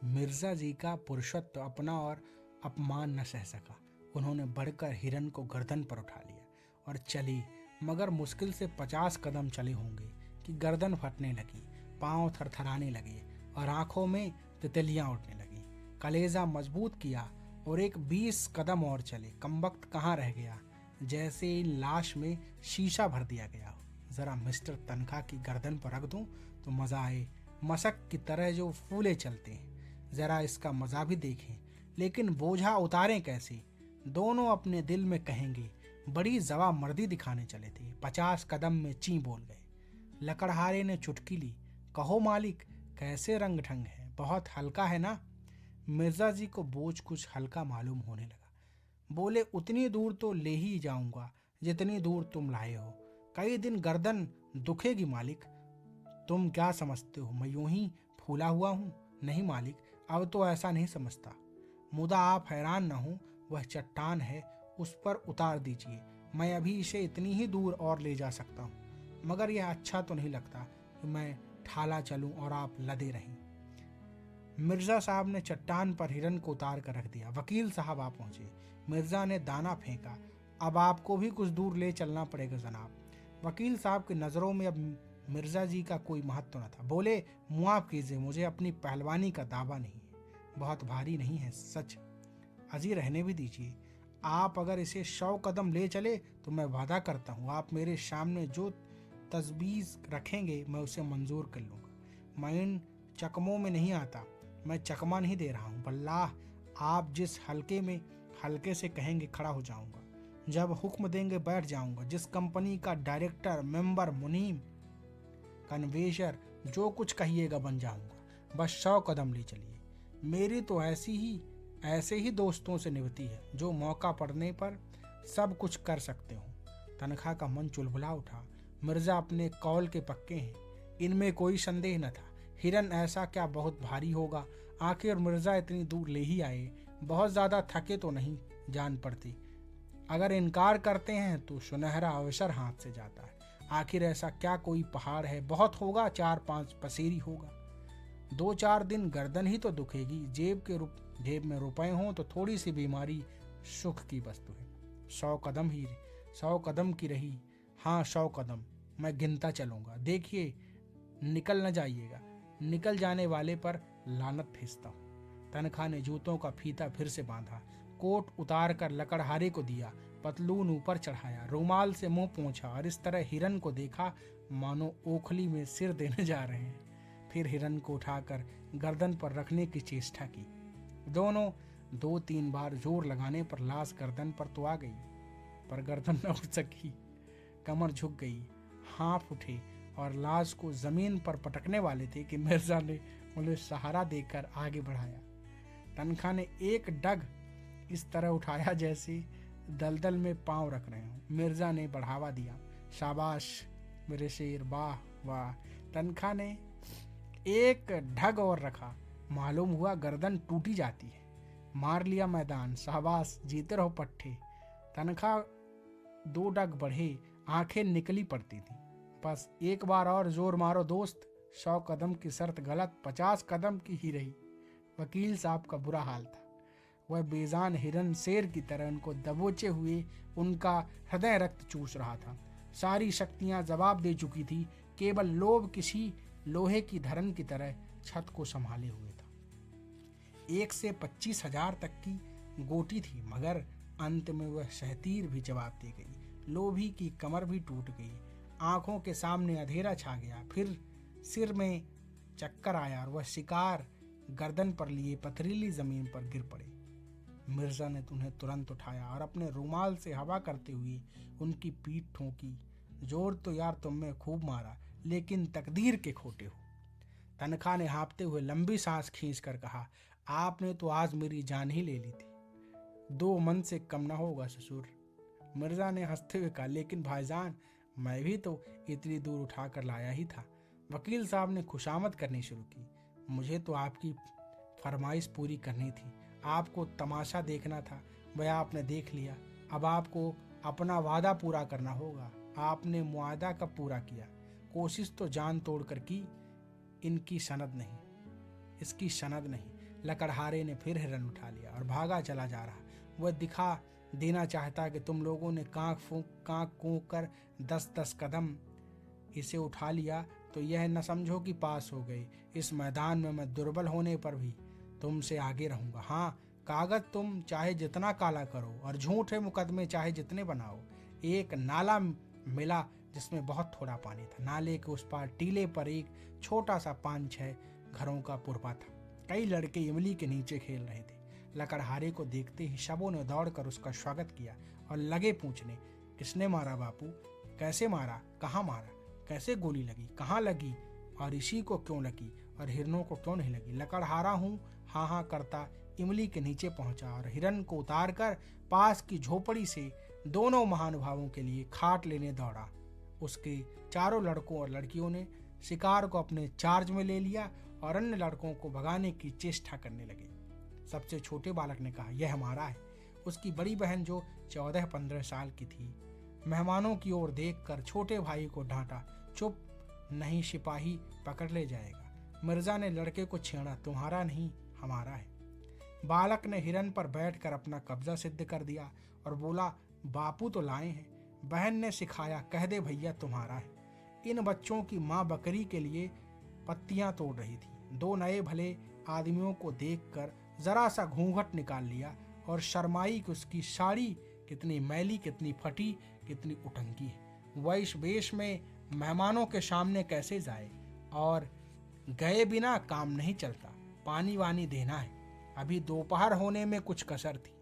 मिर्जा जी का पुरुषत्व अपना और अपमान न सह सका। उन्होंने बढ़कर हिरन को गर्दन पर उठा लिया और चली, मगर मुश्किल से 50 कदम चले होंगे कि गर्दन फटने लगी, पांव थरथराने लगे और आंखों में तितलियां उठने लगी। कलेजा मजबूत किया और एक 20 कदम और चले। कमबख्त कहाँ रह गया, जैसे लाश में शीशा भर दिया गया हो। जरा मिस्टर तनखा की गर्दन पर रख दूं तो मजा आए, मशक की तरह जो फूले चलते हैं। जरा इसका मजा भी देखें, लेकिन बोझा उतारें कैसे? दोनों अपने दिल में कहेंगे। बड़ी जवा मर्दी दिखाने चले थे। 50 कदम में ची बोल गए। लकड़हारे ने चुटकी ली। कहो मालिक, कैसे रंग ढंग है, बहुत हल्का है ना? मिर्जा जी को बोझ कुछ हल्का मालूम होने लगा। बोले, उतनी दूर तो ले ही जाऊंगा जितनी दूर तुम लाए हो। कई दिन गर्दन दुखेगी मालिक। तुम क्या समझते हो मैं यूं ही फूला हुआ हूं? नहीं मालिक, अब तो ऐसा नहीं समझता। मुदा आप हैरान न हो, वह चट्टान है, उस पर उतार दीजिए। मैं अभी इसे इतनी ही दूर और ले जा सकता हूँ, मगर यह अच्छा तो नहीं लगता कि मैं ठाला चलूं और आप लदे रहें। मिर्जा साहब ने चट्टान पर हिरन को उतार कर रख दिया। वकील साहब आ पहुंचे। मिर्जा ने दाना फेंका। अब आपको भी कुछ दूर ले चलना पड़ेगा जनाब। वकील साहब की नज़रों में अब मिर्जा जी का कोई महत्व न था। बोले, मुआफ कीजिए, मुझे अपनी पहलवानी का दावा नहीं है, बहुत भारी नहीं है सच। अजी रहने भी दीजिए। आप अगर इसे 100 कदम ले चले तो मैं वादा करता हूँ, आप मेरे सामने जो तजवीज़ रखेंगे मैं उसे मंजूर कर लूँगा। मैं इन चकमों में नहीं आता, मैं चकमा नहीं दे रहा हूँ। वल्लाह, आप जिस हल्के से कहेंगे खड़ा हो जाऊंगा। जब हुक्म देंगे बैठ जाऊंगा। जिस कंपनी का डायरेक्टर, मेंबर, मुनीम, कन्वेशर, जो कुछ कहिएगा बन जाऊंगा। बस 100 कदम ले चलिए। मेरी तो ऐसे ही दोस्तों से निभती है जो मौका पड़ने पर सब कुछ कर सकते हो। तनख्वाह का मन चुलबुला उठा। मिर्जा अपने कौल के पक्के हैं, इनमें कोई संदेह न था। हिरन ऐसा क्या बहुत भारी होगा? आखिर मिर्जा इतनी दूर ले ही आए, बहुत ज्यादा थके तो नहीं जान पड़ती। अगर इनकार करते हैं तो सुनहरा अवसर हाथ से जाता है। आखिर ऐसा क्या कोई पहाड़ है? बहुत होगा 4-5 पसेरी होगा। 2-4 दिन गर्दन ही तो दुखेगी। जेब में रुपए हों तो थोड़ी सी बीमारी सुख की वस्तु है। 100 कदम की रही। हाँ, 100 कदम मैं गिनता चलूंगा। देखिए, निकल न जाइएगा। निकल जाने वाले पर लानत भेजता हूँ। तनख्वाह ने जूतों का फीता फिर से बांधा, कोट उतार कर लकड़हारे को दिया, पतलून ऊपर चढ़ाया, रुमाल से मुंह पोंछा और इस तरह हिरन को देखा मानो ओखली में सिर देने जा रहे हैं। फिर हिरन को उठाकर गर्दन पर रखने की चेष्टा की। दोनों 2-3 बार जोर लगाने पर लाश गर्दन पर तो आ गई, पर गर्दन न उठ सकी। कमर झुक गई, हाथ उठे और लाश को जमीन पर पटकने वाले थे कि मिर्जा ने उन्हें सहारा देकर आगे बढ़ाया। तनख्वाह ने एक डग इस तरह उठाया जैसे दलदल में पांव रख रहे हों। मिर्जा ने बढ़ावा दिया। शाबाश मेरे शेर, वाह वाह। तनख्वाह ने एक ढग और रखा। मालूम हुआ गर्दन टूटी जाती है। मार लिया मैदान, शाबाश, जीते रहो पट्टे। तनख्वाह 2 डग बढ़े, आंखें निकली पड़ती थी। बस एक बार और जोर मारो दोस्त। 100 कदम की शर्त गलत, 50 कदम की ही रही। वकील साहब का बुरा हाल था। वह बेजान हिरन शेर की तरह उनको दबोचे हुए उनका हृदय रक्त चूस रहा था। सारी शक्तियां जवाब दे चुकी थी, केवल लोभ किसी लोहे की धरन की तरह छत को संभाले हुए था। 1 से 25,000 तक की गोटी थी, मगर अंत में वह शहतीर भी जवाब दे गई। लोभी की कमर भी टूट गई। आंखों के सामने अंधेरा छा गया। फिर सिर में चक्कर आया और वह शिकार गर्दन पर लिए पथरीली जमीन पर गिर पड़े। मिर्जा ने उन्हें तुरंत उठाया और अपने रुमाल से हवा करते हुए उनकी पीठ ठोंकी। जोर तो यार तुमने खूब मारा, लेकिन तकदीर के खोटे हो। तनख्वाह ने हाँफते हुए लंबी सांस खींचकर कहा, आपने तो आज मेरी जान ही ले ली थी। 2 मन से कम न होगा ससुर। मिर्जा ने हंसते हुए कहा, लेकिन भाईजान मैं भी तो इतनी दूर उठा कर लाया ही था। वकील साहब ने खुशामद करनी शुरू की। मुझे तो आपकी फरमाइश पूरी करनी थी, आपको तमाशा देखना था, वह आपने देख लिया। अब आपको अपना वादा पूरा करना होगा। आपने मुआदा कब पूरा किया? कोशिश तो जान तोड़ कर की, इनकी सनद नहीं, इसकी सनद नहीं। लकड़हारे ने फिर हिरन उठा लिया और भागा चला जा रहा। वह दिखा देना चाहता कि तुम लोगों ने कांक कूक कर 10-10 कदम इसे उठा लिया तो यह न समझो कि पास हो गई। इस मैदान में मैं दुर्बल होने पर भी तुमसे आगे रहूंगा। हाँ, कागज तुम चाहे जितना काला करो और झूठे मुकदमे चाहे जितने बनाओ। एक नाला मिला जिसमें बहुत थोड़ा पानी था। नाले के उस पार टीले पर एक छोटा सा 5-6 घरों का पुरवा था। कई लड़के इमली के नीचे खेल रहे थे। लकड़हारे को देखते ही सबों ने दौड़कर उसका स्वागत किया और लगे पूछने, किसने मारा बापू? कैसे मारा? कहाँ मारा? कैसे गोली लगी? कहाँ लगी? और इसी को क्यों लगी और हिरनों को क्यों नहीं लगी? लकड़हारा हूँ हाँ हाँ करता इमली के नीचे पहुंचा और हिरन को उतार कर पास की झोपड़ी से दोनों महानुभावों के लिए खाट लेने दौड़ा। उसके चारों लड़कों और लड़कियों ने शिकार को अपने चार्ज में ले लिया और अन्य लड़कों को भगाने की चेष्टा करने लगे। सबसे छोटे बालक ने कहा, यह हमारा है। उसकी बड़ी बहन जो 14-15 साल की थी, मेहमानों की ओर देखकर छोटे भाई को डांटा, चुप, नहीं सिपाही पकड़ ले जाएगा। मिर्जा ने लड़के को छेड़ा, तुम्हारा नहीं हमारा है। बालक ने हिरन पर बैठकर अपना कब्जा सिद्ध कर दिया और बोला, बापू तो लाए हैं। बहन ने सिखाया, कह दे भैया तुम्हारा है। इन बच्चों की माँ बकरी के लिए पत्तियां तोड़ रही थी। दो नए भले आदमियों को देखकर जरा सा घूंघट निकाल लिया और शर्माई कि उसकी साड़ी कितनी मैली, कितनी फटी, कितनी उटंकी है। वह इस वेश में मेहमानों के सामने कैसे जाए? और गए बिना काम नहीं चलता, पानी वानी देना है। अभी दोपहर होने में कुछ कसर थी,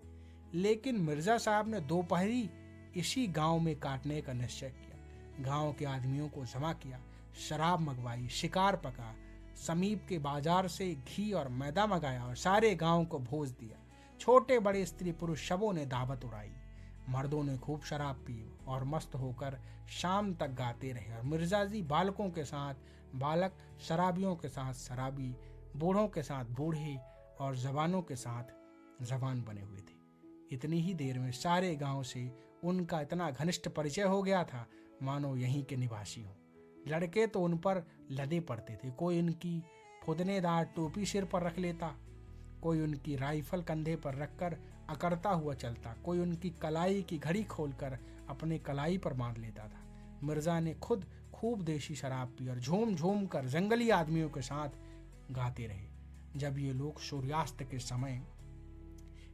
लेकिन मिर्जा साहब ने दोपहरी इसी गांव में काटने का निश्चय किया। गांव के आदमियों को जमा किया, शराब मंगवाई, शिकार पका, समीप के बाजार से घी और मैदा मंगाया और सारे गांव को भोज दिया। छोटे बड़े स्त्री पुरुष सबों ने दावत उड़ाई। मर्दों ने खूब शराब पी और मस्त होकर शाम तक गाते रहे और मिर्जाजी बालकों के साथ बालक, शराबियों के साथ शराबी, बूढ़ों के साथ बूढ़े और जवानों के साथ जवान बने हुए थे। इतनी ही देर में सारे गांव से उनका इतना घनिष्ठ परिचय हो गया था मानो यहीं के निवासी हो। लड़के तो उन पर लदे पड़ते थे। कोई उनकी फुदनेदार टोपी सिर पर रख लेता, कोई उनकी राइफल कंधे पर रखकर अकड़ता हुआ चलता, कोई उनकी कलाई की घड़ी खोलकर अपने कलाई पर बांध लेता था। मिर्जा ने खुद खूब देशी शराब पी और झूम झूम कर जंगली आदमियों के साथ गाते रहे। जब ये लोग सूर्यास्त के समय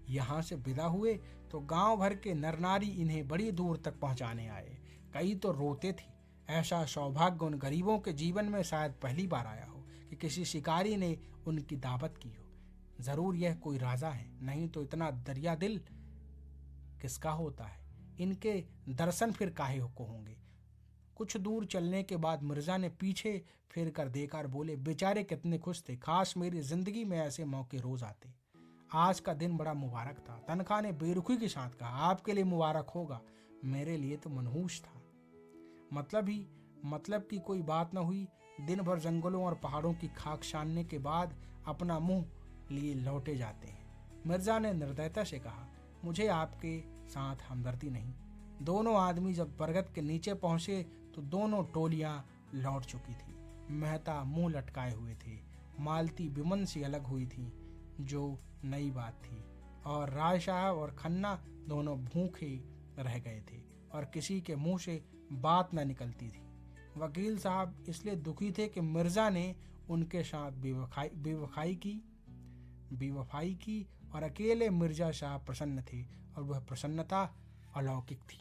यहाँ से विदा हुए तो गांव भर के नर नारी इन्हें बड़ी दूर तक पहुंचाने आए। कई तो रोते थे। ऐसा सौभाग्य उन गरीबों के जीवन में शायद पहली बार आया हो कि किसी शिकारी ने उनकी दावत की हो। जरूर यह कोई राजा है, नहीं तो इतना दरिया दिल किसका होता है? इनके दर्शन फिर काहे को होंगे? कुछ दूर चलने के बाद मिर्जा ने पीछे फिर कर देखा और बोले, बेचारे कितने खुश थे। खास मेरी जिंदगी में ऐसे मौके रोज आते। आज का दिन बड़ा मुबारक था। तनख्वाह ने बेरुखी के साथ कहा, आपके लिए मुबारक होगा, मेरे लिए तो मनहूस था। मतलब की कोई बात न हुई। दिन भर जंगलों और पहाड़ों की खाक छानने के बाद अपना मुंह लिए लौटे जाते हैं। मिर्जा ने निर्दयता से कहा, मुझे आपके साथ हमदर्दी नहीं। दोनों आदमी जब बरगद के नीचे पहुंचे तो दोनों टोलियां लौट चुकी थी। मेहता मुंह लटकाए हुए थे, मालती विमन से अलग हुई थी जो नई बात थी, और राय साहब और खन्ना दोनों भूखे रह गए थे और किसी के मुंह से बात न निकलती थी। वकील साहब इसलिए दुखी थे कि मिर्जा ने उनके साथ बेवफाई की और अकेले मिर्जा साहब प्रसन्न थे और वह प्रसन्नता अलौकिक थी।